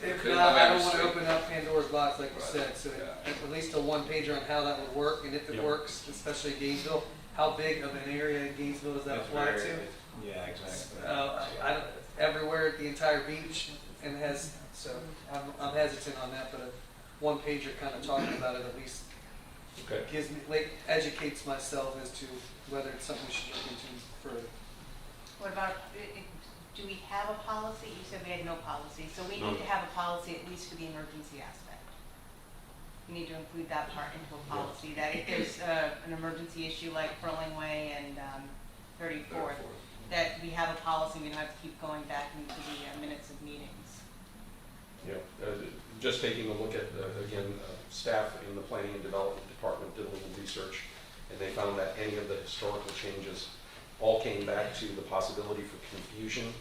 If could not, have I every don't wanna street. open up Pandora's box like you Right. said, so Yeah. at least a one pager on how that would work, and if it Yeah. works, especially Gainesville, how big of an area in Gainesville does that It's apply very- to? Yeah, exactly. I don't, everywhere at the entire beach, and has, so I'm hesitant on that, but a one pager kind of talking about it at least Okay. gives me, like, educates myself as to whether it's something we should look into further. What about, do we have a policy? You said we had no policy, so we No. need to have a policy at least for the emergency aspect. We need to include that part into a policy, that if there's an emergency issue like Furling Way and 34th, that we have a policy, we don't have to keep going back into the minutes of meetings. Yeah, just taking a look at, again, staff in the planning and development department did a little research, and they found that any of the historical changes all came back to the possibility for confusion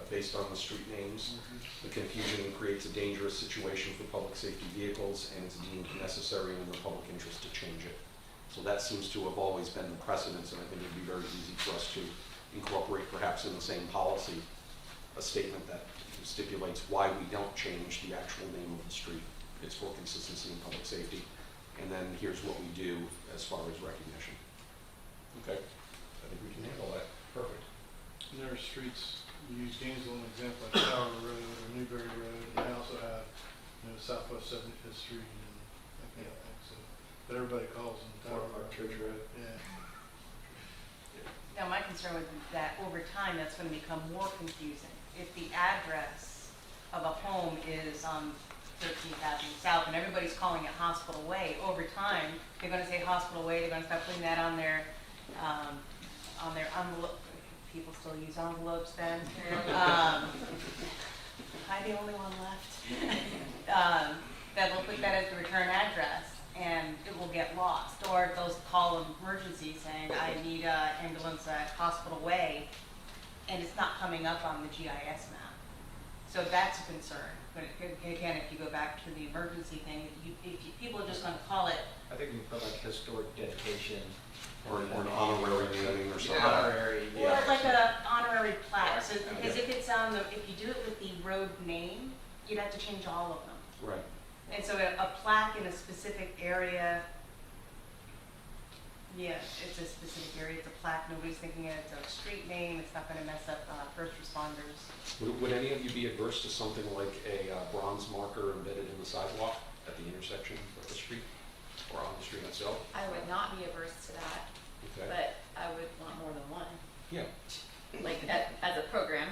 based on the street names. The confusion creates a dangerous situation for public safety vehicles, and it's deemed necessary in the public interest to change it. So that seems to have always been the precedence, and I think it'd be very easy for us to incorporate, perhaps in the same policy, a statement that stipulates why we don't change the actual name of the street. It's for consistency and public safety. And then here's what we do as far as recognition. Okay, I think we can handle that. Perfect. And there are streets, you use Gainesville as an example, like Tower Road or Newberry Road, and they also have, Southwest 75th Street and that kind of thing, so, but everybody calls them Tower Road. Church Road. Yeah. Now, my concern would be that over time, that's gonna become more confusing. If the address of a home is on 13th Avenue South and everybody's calling it Hospital Way, over time, they're gonna say Hospital Way, they're gonna start putting that on their envelope. People still use envelopes then. Am I the only one left? That will put that as the return address, and it will get lost. Or they'll call an emergency saying, I need an ambulance at Hospital Way, and it's not coming up on the GIS map. So that's a concern. But again, if you go back to the emergency thing, people are just gonna call it, I think we put like historic dedication. Or an honorary naming or something. Honorary, or yeah. like a honorary plaque. So, because Yeah. if it's on the, if you do it with the road name, you'd have to change all of them. Right. And so a plaque in a specific area, yeah, it's a specific area, it's a plaque, nobody's thinking it's a street name, it's not gonna mess up first responders. Would any of you be adverse to something like a bronze marker embedded in the sidewalk at the intersection of the street or on the street itself? I would not be averse to that, Okay. but I would want more than one, Yeah. like as a program.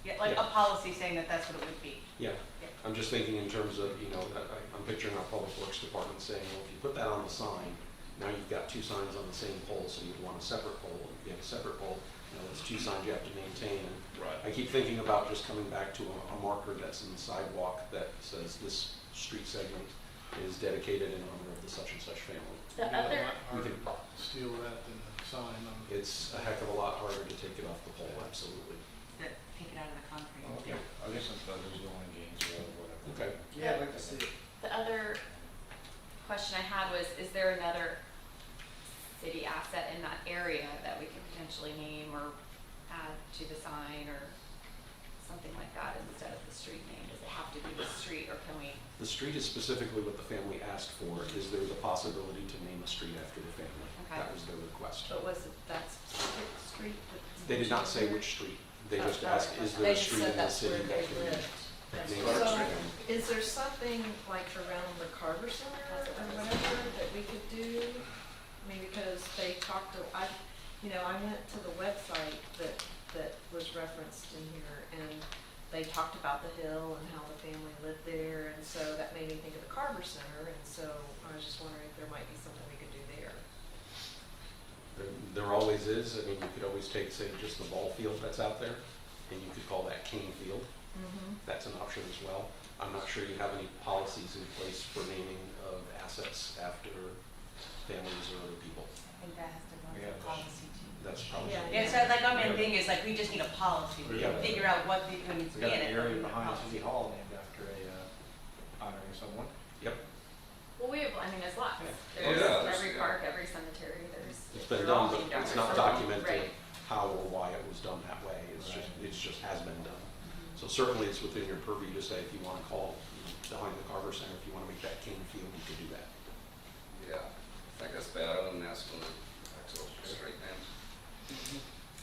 Yeah, like Yeah. a policy saying that that's what it would be. Yeah. Yeah. I'm just thinking in terms of, I'm picturing our public works department saying, well, if you put that on the sign, now you've got two signs on the same pole, so you'd want a separate pole. If you have a separate pole, that's two signs you have to maintain. And Right. I keep thinking about just coming back to a marker that's in the sidewalk that says this street segment is dedicated in honor of the such and such family. The It'd be a other, lot We harder can- to steal that than the sign on the. It's a heck of a lot harder to take it off the pole, absolutely. That take it out of the concrete. Okay, I guess I thought it was going Gainesville or whatever. Okay. Yeah, I'd like to see it. the other question I had was, is there another city asset in that area that we could potentially name or add to the sign or something like that instead of the street name? Does it have to be the street, or can we? The street is specifically what the family asked for. Is there the possibility to name a street after the family? Okay. That was their request. But was it that specific street? that- They did not say which street. They just Oh, asked, is there They a just street said in the that's city where that they can be lived. That's named where- after the So, family? is there something like around the Carver Center or whatever that we could do? I mean, because they talked to, I went to the website that was referenced in here, and they talked about the hill and how the family lived there, and so that made me think of the Carver Center, and so I was just wondering if there might be something we could do there. There always is. I mean, you could always take, say, just the ball field that's out there, and you could call that King Field. That's an option as well. I'm not sure you have any policies in place for naming of assets after families or other people. I think that has to go Yeah. into policy too. That's probably. Yeah. Yeah, so like our main thing is like, we just need a policy, we Yeah. can figure out what people needs to We be got in an it. but we area need a behind policy. City Hall named after honoring someone. Yep. Well, we have, I mean, there's lots. Yeah. There's Oh, yeah, every there's- park, every cemetery, there's. It's been they're all done, but named it's after not someone. documented Right. how or why it was done that way. It just has been done. So certainly it's within your purview to say if you want to call behind the Carver Center, if you want to make that King Field, you could do that. Yeah, I think it's better than this one, actual street names.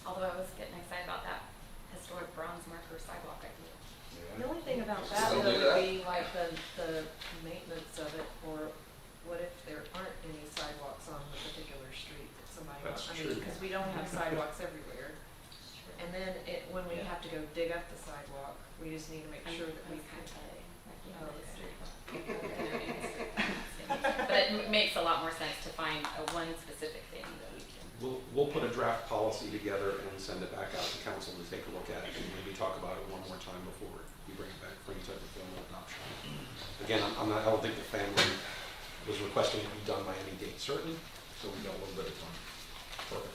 Although I was getting excited about that historic bronze marker sidewalk idea. The only thing about that Still though do would that. be like the maintenance of it, or what if there aren't any sidewalks on the particular street that somebody That's wants? I true. mean, because we don't have sidewalks everywhere. And then when we have to go dig up the sidewalk, we just need to make sure that we can. Oh, But it makes a lot more sense to find one specific thing that we can. We'll put a draft policy together and send it back out to council to take a look at it and maybe talk about it one more time before we bring it back for any type of formal adoption. Again, I don't think the family was requesting it be done by any date certain, so we got a little bit of time. Perfect.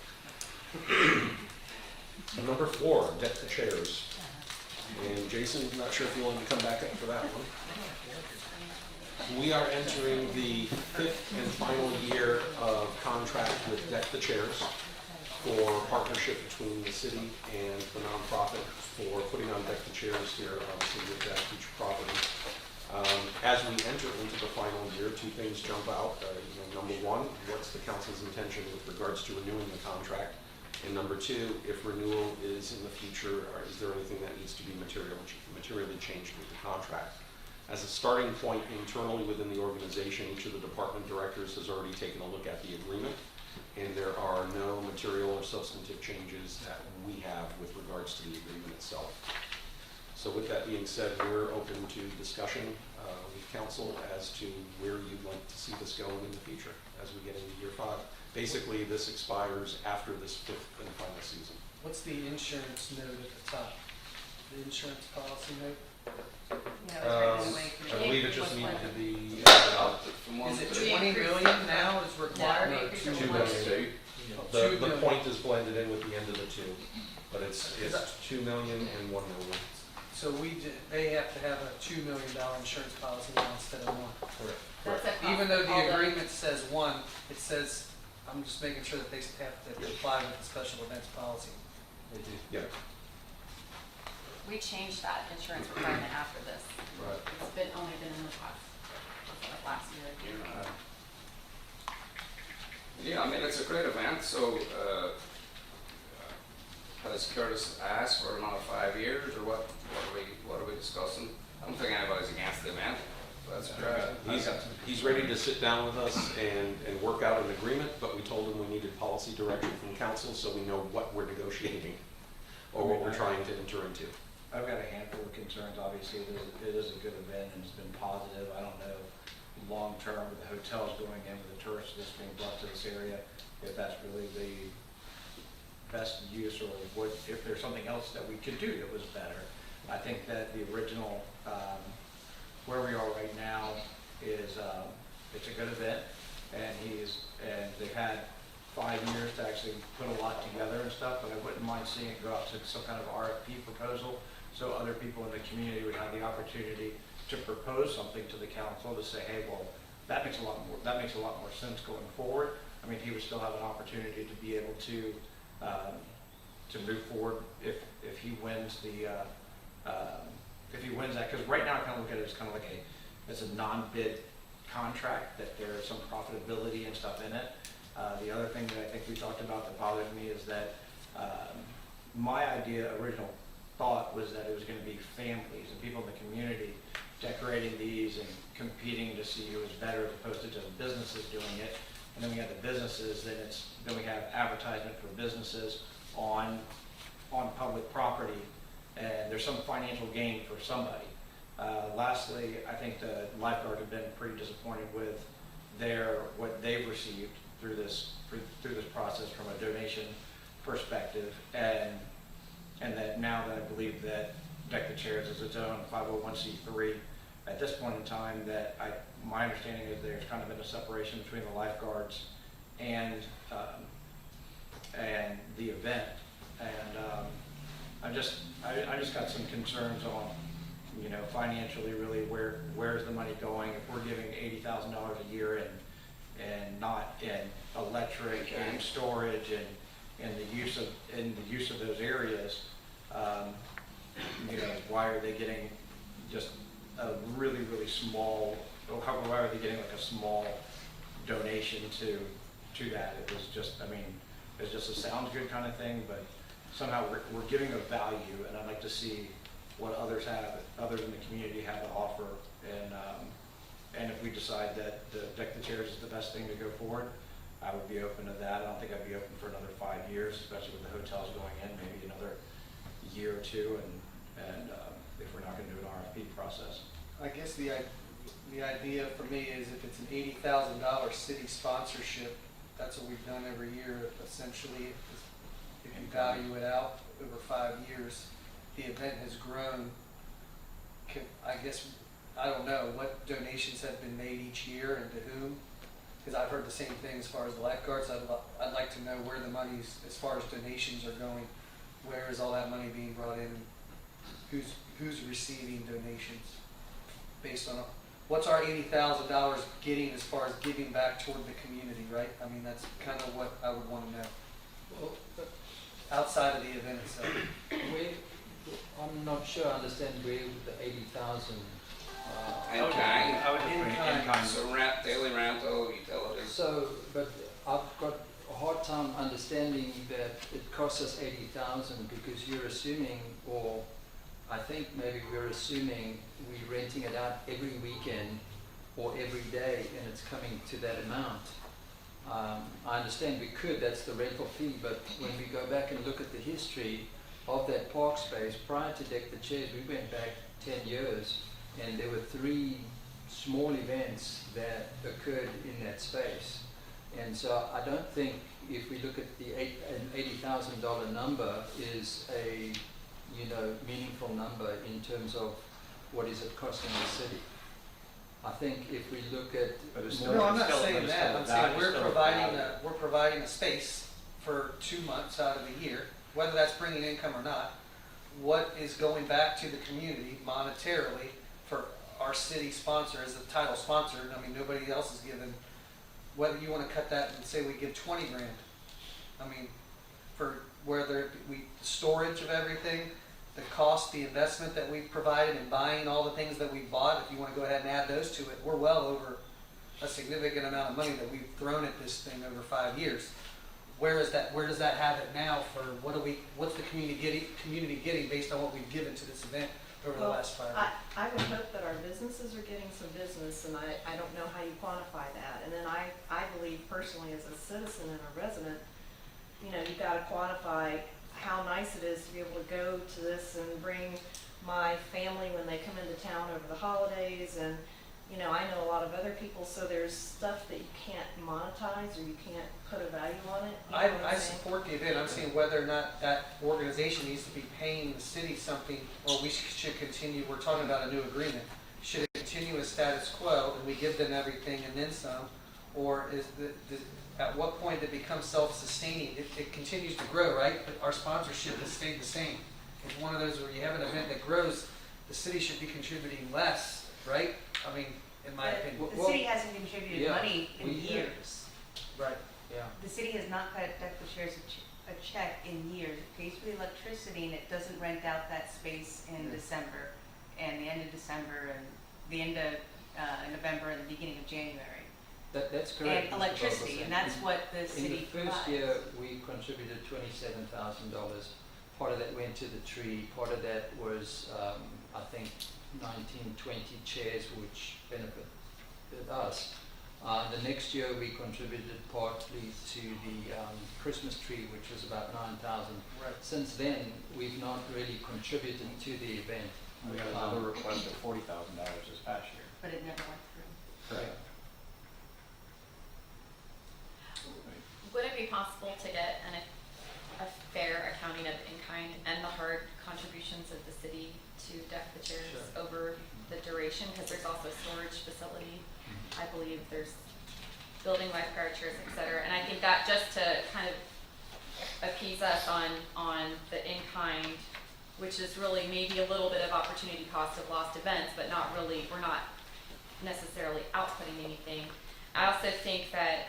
Number 4, deck the chairs. And Jason, I'm not sure if you wanted to come back up for that one. We are entering the 5th and final year of contract with Deck the Chairs for partnership between the city and the nonprofit for putting on Deck the Chairs here, obviously with that beach property. As we enter into the final year, 2 things jump out. Number 1, what's the council's intention with regards to renewing the contract? And number 2, if renewal is in the future, or is there anything that needs to be materially changed with the contract? As a starting point internally within the organization, each of the department directors has already taken a look at the agreement, and there are no material or substantive changes that we have with regards to the agreement itself. So with that being said, we're open to discussion with council as to where you'd like to see this going in the future as we get into year 5. Basically, this expires after this 5th and final season. What's the insurance note at the top? The insurance policy note? You know, it's written away. I believe it just needed to be, From one Is it to 20 million now is required? No, or it's 2 2 million? million. The point is blended in with the end of the 2, but it's 2 million and 1 million. So they have to have a $2 million insurance policy now instead of 1. Correct. That's across Even though all the agreement says 1, it says, I'm just making sure that they have to comply with the special events policy. Yeah. We changed that insurance requirement after this. Right. It's only been in the past, like last year. Yeah, I mean, it's a great event, so, has Curtis asked for another 5 years, or what are we discussing? I don't think anybody's against the event, so that's great. He's ready to sit down with us and work out an agreement, but we told him we needed policy direction from council so we know what we're negotiating or what we're trying to enter into. I've got a handful of concerns, obviously, it is a good event and it's been positive. I don't know, long-term, with the hotels going in, with the tourists that's being brought to this area, if that's really the best use, or what, if there's something else that we could do that was better. I think that the original, where we are right now is, it's a good event, and they've had 5 years to actually put a lot together and stuff, but I wouldn't mind seeing it go out to some kind of RFP proposal, so other people in the community would have the opportunity to propose something to the council to say, hey, well, that makes a lot more sense going forward. I mean, he would still have an opportunity to be able to move forward if he wins that, because right now I kind of look at it as kind of like it's a non-bid contract, that there's some profitability and stuff in it. The other thing that I think we talked about that bothers me is that my original thought was that it was going to be families and people in the community decorating these and competing to see who was better, as opposed to just businesses doing it. And then we have the businesses, then we have advertisement for businesses on public property, and there's some financial gain for somebody. Lastly, I think the lifeguard have been pretty disappointed with what they've received through this process from a donation perspective, and that now that I believe that Deck the Chairs is its own 501c3, at this point in time, my understanding is there's kind of been a separation between the lifeguards and the event, and I just got some concerns on, you know, financially, really, where's the money going? If we're giving $80,000 a year and not in electric and storage and the use of those areas, you know, why are they getting just a really, really small, why are they getting like a small donation to that? It was just, I mean, it's just a sounds good kind of thing, but somehow we're giving a value, and I'd like to see what others in the community have to offer, and if we decide that the Deck the Chairs is the best thing to go forward, I would be open to that. I don't think I'd be open for another 5 years, especially with the hotels going in, maybe another year or two, and if we're not going to do an RFP process. I guess the idea for me is if it's an $80,000 city sponsorship, that's what we've done every year, essentially. If you value it out over 5 years, the event has grown. I don't know what donations have been made each year and to whom, because I've heard the same thing as far as the lifeguards. I'd like to know where the money's, as far as donations are going, where is all that money being brought in? Who's receiving donations based on what's our $80,000 getting as far as giving back toward the community, right? I mean, that's kind of what I would want to know. Well, Outside of the event itself. I'm not sure I understand where the 80,000. In kind. In kind. So daily rental, utilities. So, but I've got a hard time understanding that it costs us 80,000 because you're assuming, or I think maybe we're assuming we're renting it out every weekend or every day, and it's coming to that amount. I understand we could, that's the rental fee, but when we go back and look at the history of that park space, prior to Deck the Chairs, we went back 10 years, and there were 3 small events that occurred in that space. And so I don't think if we look at an $80,000 number is a, you know, meaningful number in terms of what is it costing the city. I think if we look at But it's No, I'm not Still- saying but it's that. still I'm a saying value, we're still a providing value. we're providing a space for 2 months out of the year, whether that's bringing income or not. What is going back to the community monetarily for our city sponsor as the title sponsor? I mean, nobody else is given. Whether you want to cut that and say we give 20 grand, I mean, for whether the storage of everything, the cost, the investment that we've provided in buying all the things that we bought, if you want to go ahead and add those to it, we're well over a significant amount of money that we've thrown at this thing over 5 years. Where does that have it now for what's the community getting based on what we've given to this event over the last 5 years? I would hope that our businesses are getting some business, and I don't know how you quantify that. And then I believe personally as a citizen and a resident, you know, you gotta quantify how nice it is to be able to go to this and bring my family when they come into town over the holidays. And, you know, I know a lot of other people, so there's stuff that you can't monetize or you can't put a value on it. You know what I I'm saying? support the event. I'm saying whether or not that organization needs to be paying the city something, or we should continue, we're talking about a new agreement. Should it continue as status quo and we give them everything and then some? Or is at what point it becomes self-sustaining? It continues to grow, right? But our sponsorship has stayed the same. It's one of those where you have an event that grows, the city should be contributing less, right? I mean, in my opinion. The city hasn't contributed yeah, money in we- years. Right. Yeah. The city has not cut Deck the Chairs a check in years. It pays for the electricity and it doesn't rent out that space in December and the end of December and the end of November and the beginning of January. That's correct. And electricity, and that's what the In city the provides. first year, we contributed $27,000. Part of that went to the tree, part of that was, I think, 19, 20 chairs, which benefited us. The next year, we contributed partly to the Christmas tree, which was about 9,000. Right. Since then, we've not really contributed to the event. We got another request of $40,000 this past year. But it never went through. Correct. possible to get a fair accounting of in-kind and the hard contributions of the city to deck the chairs Sure. over the duration, because there's also a storage facility. I believe there's building lifeguard chairs, et cetera. And I think that just to kind of appease us on the in-kind, which is really maybe a little bit of opportunity cost of lost events, but not really, we're not necessarily outputting anything. I also think that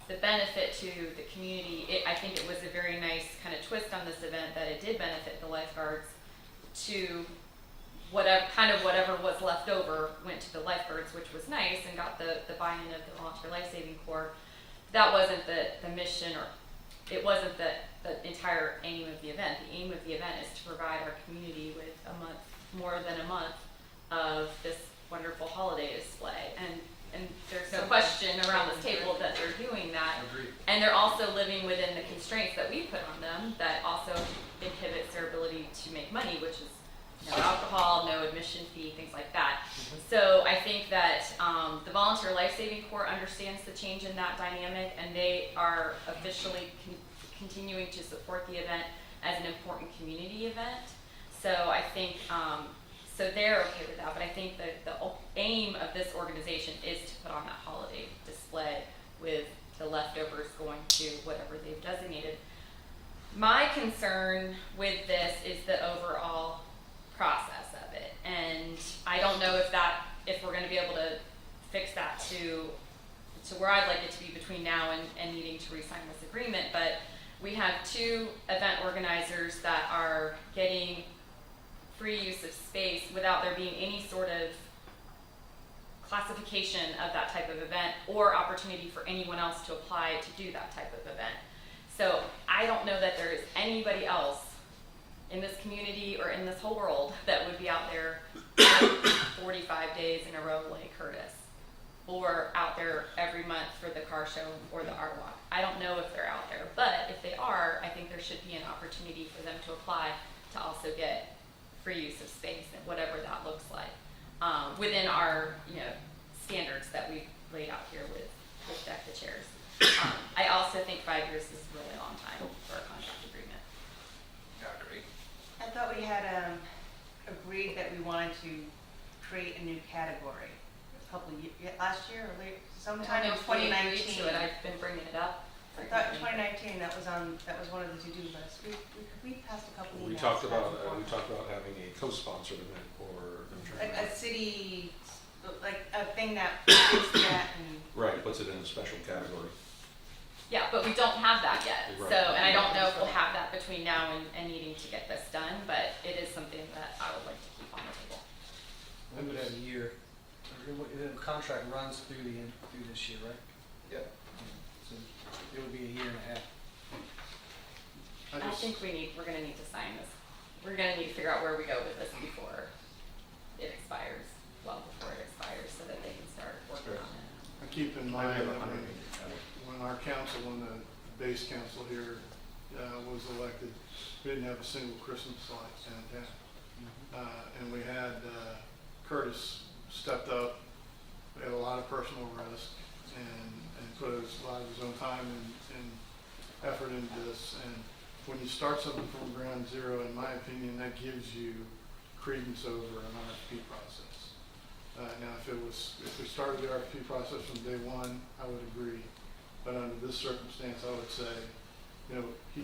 the benefit to the community, I think it was a very nice kind of twist on this event that it did benefit the lifeguards to whatever was left over went to the lifeguards, which was nice, and got the buy-in of the Volunteer Life-Saving Corps. That wasn't the mission, or it wasn't the entire aim of the event. The aim of the event is to provide our community with more than a month of this wonderful holiday display. And there's no question around this table that they're doing that. Agreed. And they're also living within the constraints that we put on them that also inhibits their ability to make money, which is no alcohol, no admission fee, things like that. So I think that the Volunteer Life-Saving Corps understands the change in that dynamic, and they are officially continuing to support the event as an important community event. So I think, so they're okay with that, but I think that the aim of this organization is to put on that holiday display with the leftovers going to whatever they've designated. My concern with this is the overall process of it, and I don't know if we're going to be able to fix that to where I'd like it to be between now and needing to re-sign this agreement. But we have two event organizers that are getting free use of space without there being any sort of classification of that type of event or opportunity for anyone else to apply to do that type of event. So I don't know that there is anybody else in this community or in this whole world that would be out there 45 days in a row like Curtis, or out there every month for the car show or the art walk. I don't know if they're out there, but if they are, I think there should be an opportunity for them to apply to also get free use of space and whatever that looks like within our standards that we've laid out here with Deck the Chairs. I also think 5 years is a really long time for a contract agreement. Yeah, I agree. I thought we had agreed that we wanted to create a new category a couple of years, last year or sometime in If we agreed 2019. to it, I've been bringing it up. I thought in 2019 that was one of the to-do lists. We passed a couple emails. We talked back about and forth. having a co-sponsored event or A city, like a thing that fits that and. right, puts it in a special category. Yeah, but we don't have that yet. Right. So, and I don't know if we'll have that between now and needing to get this done, but it is something that I would like to keep on the table. We would have a year. The contract runs through this year, right? Yeah. So it would be a year and a half. I think we're gonna need to sign this. We're gonna need to figure out where we go with this before it expires, well before it expires, so that they can start working on it. And keep in mind that when our council, when the base council here was elected, we didn't have a single Christmas light downtown. And we had Curtis stepped up. We had a lot of personal risk and put a lot of his own time and effort into this. And when you start something from ground zero, in my opinion, that gives you credence over an RFP process. Now, if we started the RFP process from day one, I would agree. But under this circumstance, I would say, he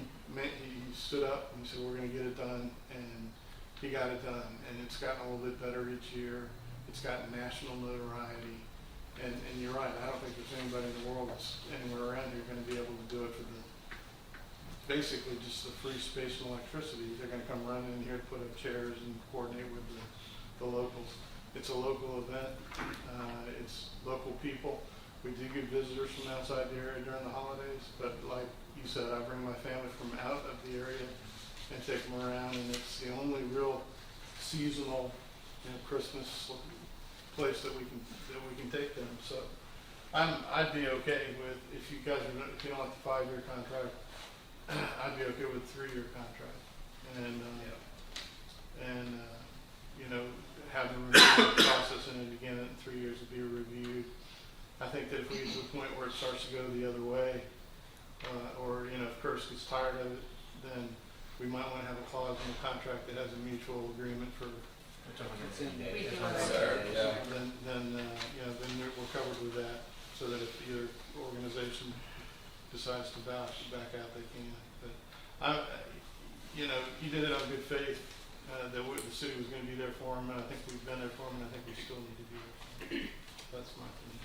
stood up and said, we're going to get it done, and he got it done. And it's gotten a little bit better each year. It's gotten national notoriety. And you're right, I don't think there's anybody in the world that's anywhere around here going to be able to do it for basically just the free space and electricity. They're going to come running in here to put up chairs and coordinate with the locals. It's a local event. It's local people. We do get visitors from outside the area during the holidays, but like you said, I bring my family from out of the area and take them around, and it's the only real seasonal, Christmas place that we can take them. So I'd be okay with, if you don't like the 5-year contract, I'd be okay with a 3-year contract, and have the review process in it again in 3 years to be reviewed. I think that if we get to the point where it starts to go the other way, first gets tired of it, then we might want to have a clause in the contract that has a mutual agreement for, It's in there. We do It's want in to- there. Yeah. then we're covered with that, so that if either organization decides to back out, they can. But he did it on good faith, that the city was going to be there for him, and I think we've been there for him, and I think we still need to be there for him. That's my opinion.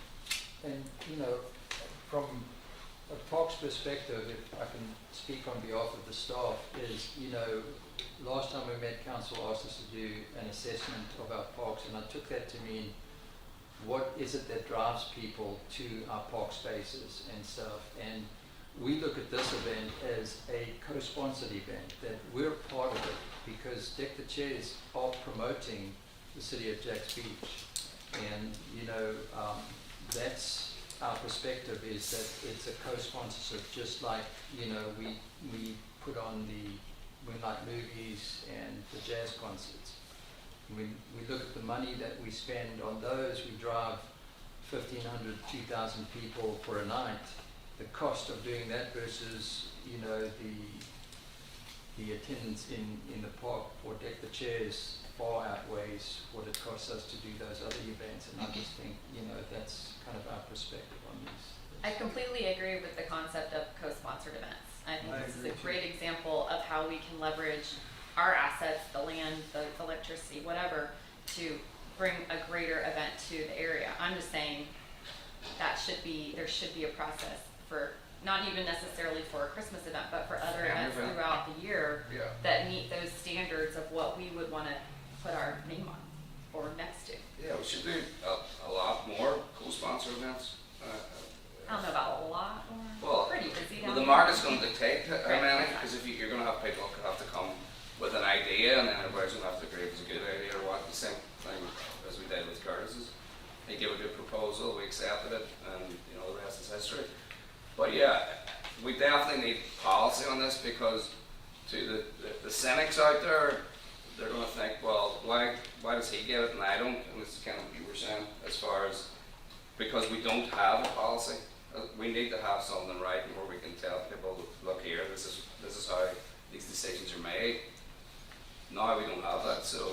And, from a Parks perspective, if I can speak on behalf of the staff, is, last time we met, council asked us to do an assessment of our parks, and I took that to mean, what is it that drives people to our park spaces and stuff? And we look at this event as a co-sponsored event, that we're part of it, because Deck the Chairs are promoting the city of Jacks Beach. And, that's our perspective, is that it's a co-sponsorship, just like, we put on the Moonlight movies and the jazz concerts. When we look at the money that we spend on those, we drive 1,500, 2,000 people for a night. The cost of doing that versus, the attendance in the park for Deck the Chairs far outweighs what it costs us to do those other events. And I just think, that's kind of our perspective on these. I completely agree with the concept of co-sponsored events. I think I this is agree a too. great example of how we can leverage our assets, the land, the electricity, whatever, to bring a greater event to the area. I'm just saying there should be a process for, not even necessarily for a Christmas event, but for other Family events event. throughout the year Yeah. that meet those standards of what we would want to put our name on or next to. Yeah, we should do a lot more co-sponsor events. I don't know about a lot more. Well, Pretty busy down Well, the here. market's going to dictate how Right, many, right. because if you're going to have people who have to come with an idea, and then everybody's going to have to agree if it's a good idea or what. The same thing as we did with Curtis's. They give a good proposal, we accepted it, and the rest is history. But yeah, we definitely need policy on this, because to the cynics out there, they're going to think, well, why does he get it and I don't? And this is kind of what you were saying, as far as because we don't have a policy. We need to have something right where we can tell people, look here, this is how these decisions are made. Now we don't have that, so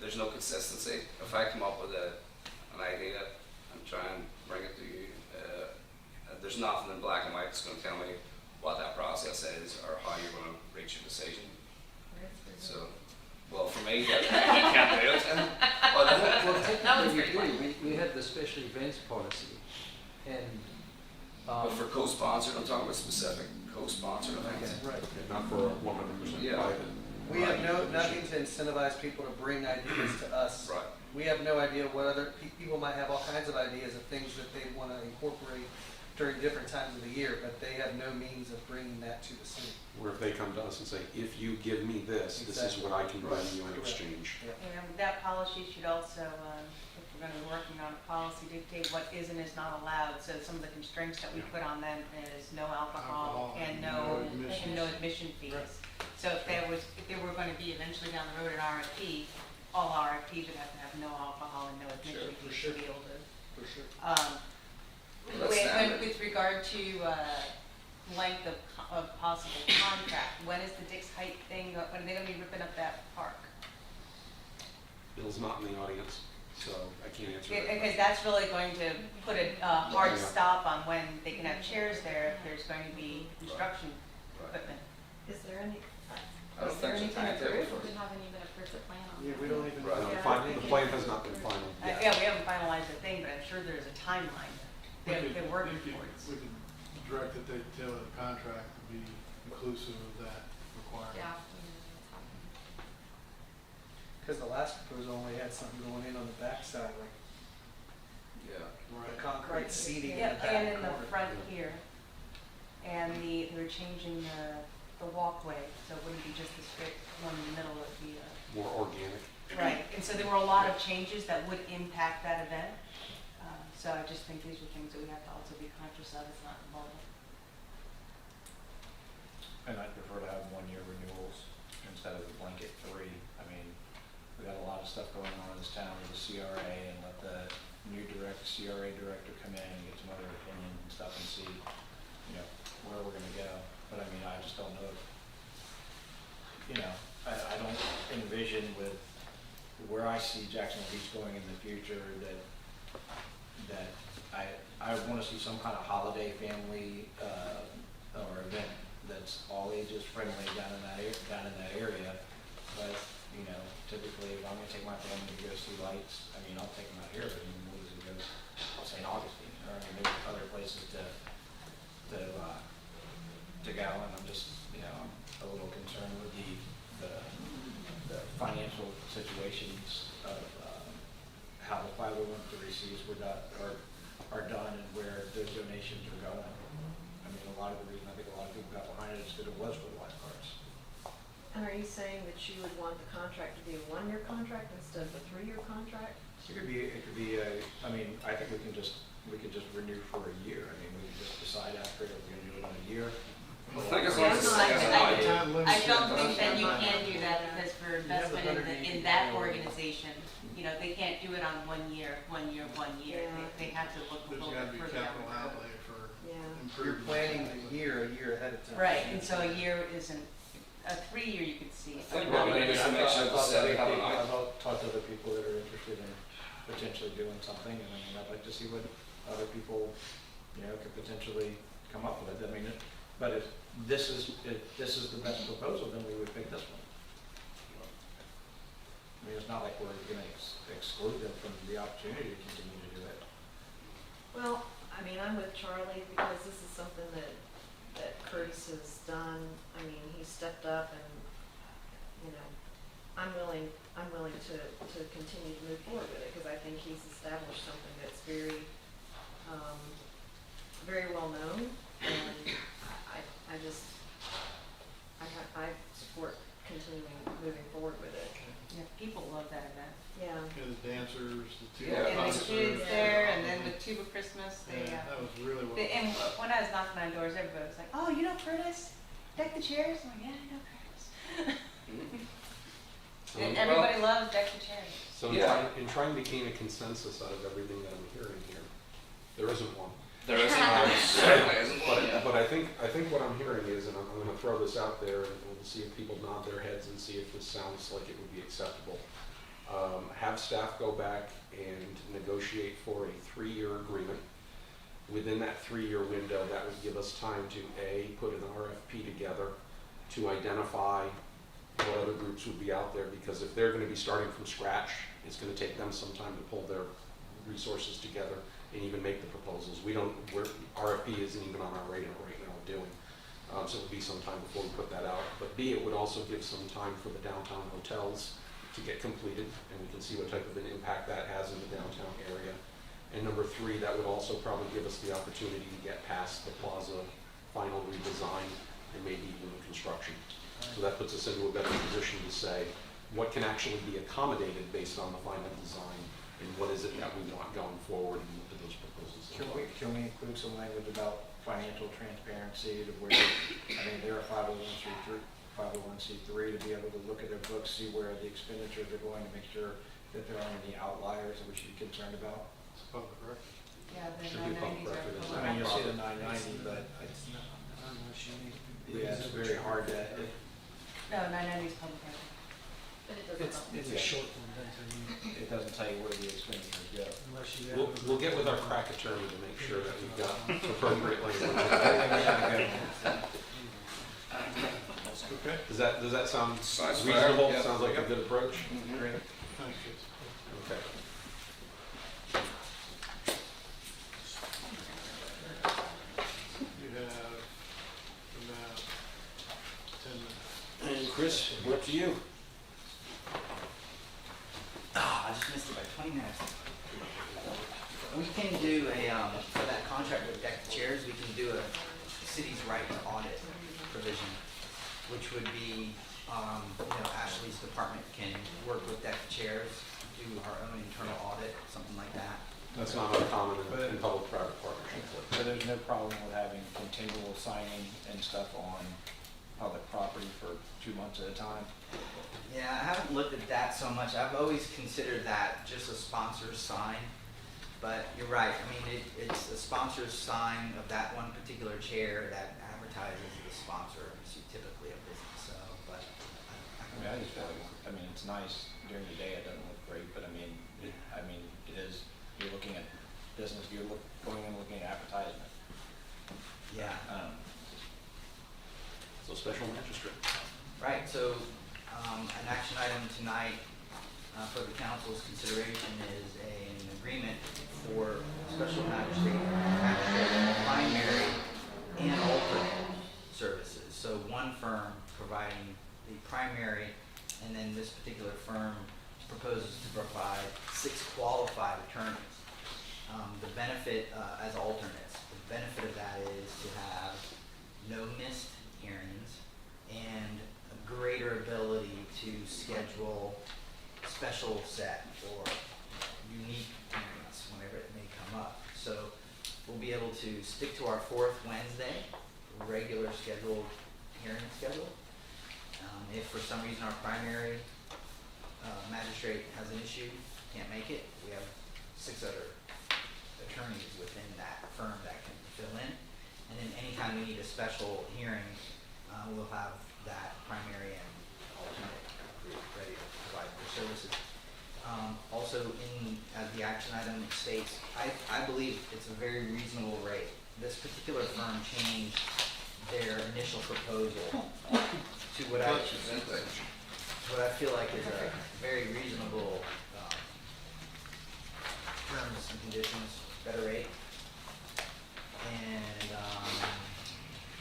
there's no consistency. If I come up with an idea and try and bring it to you, there's nothing in black and white that's going to tell me what that process is or how you're going to reach a decision. So, well, for me, you can't do it. Well, was technically pretty we do. We have the special events policy, and But for co-sponsored, I'm talking about specific co-sponsored events. Right. Not for 100% Yeah. private. We have nothing to incentivize people to bring ideas to us. Right. We have no idea what other people might have all kinds of ideas of things that they want to incorporate during different times of the year, but they have no means of bringing that to the city. Where if they come to us and say, if you give me this, this is what I can bring you in Correct. exchange. And that policy should also, if we're gonna be working on a policy, dictate what is and is not allowed. So some of the constraints that we put on them is no alcohol and no admission fees. Right. So if there were gonna be eventually down the road an RFP, all RFPs would have to have no alcohol and no admission Sure, for fees to be able to. For sure. That's standard. With regard to length of possible contract, when is the Dick's Height thing, when are they gonna be ripping up that park? Bill's not in the audience, so I can't answer that. Because that's really going to put a hard Yeah. stop on when they can have chairs there if there's going to be construction Right. equipment. Is there any, I don't is there think so. anything approved? We haven't even approved the plan on Yeah, that. we don't even. Right. The plan has not been final yet. Yeah, we haven't finalized the thing, but I'm sure there's a timeline that they're working towards. We could direct that they tailor the contract to be inclusive of that requirement. Yeah. we know what's happening. Because the last proposal only had something going in on the backside, like Yeah. the concrete seating in Yeah, the back and in the corner. front here. And they're changing the walkway, so it wouldn't be just the straight one in the middle of the, More organic. right. And so there were a lot of changes that would impact that event. So I just think these are things that we have to also be conscious of, it's not involved. And I'd prefer to have 1-year renewals instead of the blanket 3. I mean, we got a lot of stuff going on in this town with the CRA, and let the new CRA director come in and get some other opinions and stuff and see, where we're gonna go. but I mean, I just don't know if, you know, I don't envision with where I see Jacksonville Beach going in the future that I wanna see some kind of holiday family, or event that's all ages friendly down in that area. But, you know, typically if I'm gonna take my family to go see lights, I mean, I'll take them out here, but I mean, we'll usually go to St. Augustine, or I mean, there's other places to go, and I'm just, you know, I'm a little concerned with the financial situations of, how the 501(c)(3)s are done and where those donations are going. I mean, a lot of the reason I think a lot of people got behind it is because it was for the lifeguards. And are you saying that you would want the contract to be a 1-year contract instead of a 3-year contract? It could be a, I mean, I think we could just renew for a year. I mean, we could just decide after it, if we're gonna do it on a year. I think as long as it's I don't think that you can do that because for investment in that organization, you know, they can't do it on 1 year. Yeah. They have to look a There's little gotta bit be further down capital the road. outlay for Yeah. You're improvement. planning a year ahead of time. Right, and so a year isn't, a 3-year you could see. I think what we need is to make sure the city have an eye. I've talked to other people that are interested in potentially doing something, and I mean, I'd like to see what other people, you know, could potentially come up with. I mean, but if this is the best proposal, then we would pick this one. I mean, it's not like we're gonna exclude them from the opportunity to continue to do it. Well, I mean, I'm with Charlie because this is something that Curtis has done. I mean, he stepped up and, you know, I'm willing to continue to move forward with it because I think he's established something that's very, very well known. And I support moving forward with it. Yeah, people love that event. Yeah. And the dancers, the two. Yeah. And the concerts. kids there, and then the Tuba Christmas, Yeah, that was really well. and when I was knocking on doors, everybody was like, "Oh, you know Curtis? Deck the chairs?" I'm like, "Yeah, I know Curtis." And everybody loves Deck the Chairs. So Yeah. in trying to gain a consensus out of everything that I'm hearing here, there isn't one. There isn't, there certainly isn't one, yeah. But I think what I'm hearing is, and I'm gonna throw this out there and we'll see if people nod their heads and see if this sounds like it would be acceptable. Have staff go back and negotiate for a 3-year agreement. Within that 3-year window, that would give us time to A, put an RFP together to identify what other groups would be out there, because if they're gonna be starting from scratch, it's gonna take them some time to pull their resources together and even make the proposals. RFP isn't even on our radar right now doing. So it would be some time before we put that out. But B, it would also give some time for the downtown hotels to get completed, and we can see what type of an impact that has in the downtown area. And number 3, that would also probably give us the opportunity to get past the plaza final redesign and maybe even the construction. So that puts us into a better position to say what can actually be accommodated based on the final design, and what is it that we want going forward and to those proposals. Can we include some language about financial transparency to where, I mean, they're a 501(c)(3) to be able to look at their books, see where the expenditures are going, to make sure that there aren't any outliers that we should be concerned about? It's public record. Yeah, the Should be 990s public record, are. isn't I mean, you'll see the 990, but yeah, it's very hard to, No, 990 is public record. But it doesn't. It's a short one, doesn't it? it doesn't tell you where the expenditures go. Unless you We'll get with our crack attorney to make sure that we've got appropriate language. Okay. Does that sound Sounds fair, reasonable? yeah. Sounds like a good approach? Great. Thanks, Chris. Okay. You have about 10 minutes. And Chris, we're up to you. I just missed it by 20 minutes. We can do for that contract with Deck the Chairs, we can do a city's right to audit provision, which would be, Ashley's department can work with Deck the Chairs, do our own internal audit, something like that. That's not uncommon in public-private partnerships. So there's no problem with having continual signing and stuff on public property for 2 months at a time? Yeah, I haven't looked at that so much. I've always considered that just a sponsor's sign. But you're right. I mean, it's a sponsor's sign of that one particular chair that advertise as the sponsor typically of business, so, but. I just feel like, I mean, it's nice during the day, it doesn't look great, but I mean, it is, you're looking at business, going and looking at advertisement. Yeah. So special magistrate. Right, so, an action item tonight, for the council's consideration is an agreement for special magistrate primary and alternate services. So one firm providing the primary, and then this particular firm proposes to provide 6 qualified attorneys. The benefit, as alternates, the benefit of that is to have no missed hearings and a greater ability to schedule special set or unique hearings whenever it may come up. So we'll be able to stick to our 4th Wednesday, regular scheduled hearing schedule. If for some reason our primary magistrate has an issue, can't make it, we have 6 other attorneys within that firm that can fill in. And then anytime we need a special hearing, we'll have that primary and alternate group ready to provide their services. Also, as the action item states, I believe it's a very reasonable rate. This particular firm changed their initial proposal to what I feel like is a very reasonable terms and conditions, better rate. And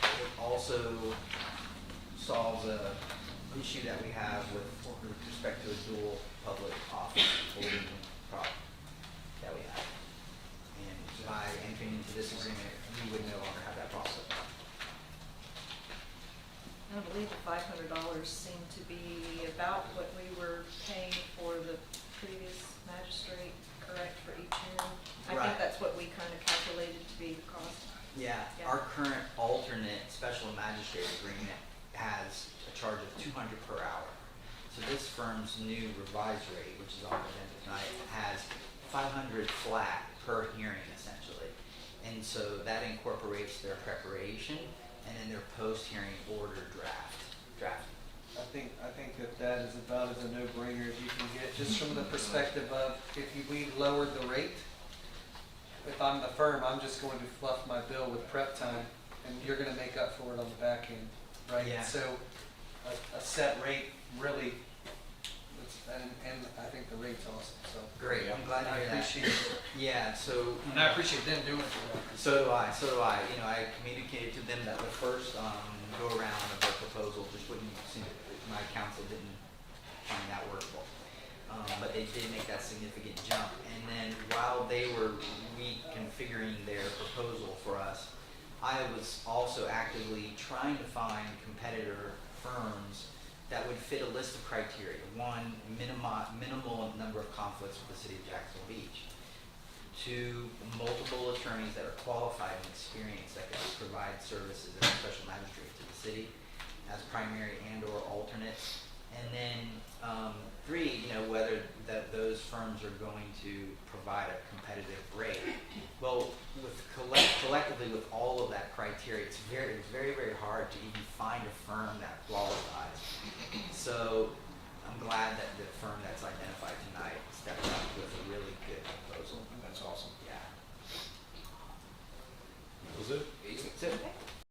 it also solves a issue that we have with respect to a dual public office holding problem that we have. And by entering into this agreement, we would no longer have that problem. I believe the $500 seemed to be about what we were paying for the previous magistrate, correct, for each hearing? I Right. think that's what we kind of calculated to be the cost. Yeah, Yeah. our current alternate special magistrate agreement has a charge of $200 per hour. So this firm's new revised rate, which is on the agenda tonight, has $500 flat per hearing essentially. And so that incorporates their preparation and then their post-hearing order drafting. I think that is about as a no-brainer as you can get, just from the perspective of we lowered the rate, if I'm the firm, I'm just going to fluff my bill with prep time, and you're gonna make up for it on the back end, right? Yeah. So a set rate really, and I think the rate's awesome, so. Great, I'm glad to I hear that. appreciate it, Yeah, so. and I appreciate them doing it for that. So do I. You know, I communicated to them that the first go around of their proposal just wouldn't seem, my council didn't find that workable. But they did make that significant jump. And then while they were reconfiguring their proposal for us, I was also actively trying to find competitor firms that would fit a list of criteria. 1, minimal number of conflicts with the city of Jacksonville Beach. 2, multiple attorneys that are qualified and experienced that can provide services as a special magistrate to the city as primary and or alternates. And then 3, you know, whether those firms are going to provide a competitive rate. Well, with collectively with all of that criteria, it's very, very hard to even find a firm that qualifies. So I'm glad that the firm that's identified tonight stepped up with a really good proposal. That's awesome. Yeah. Was it? Easy. That's it.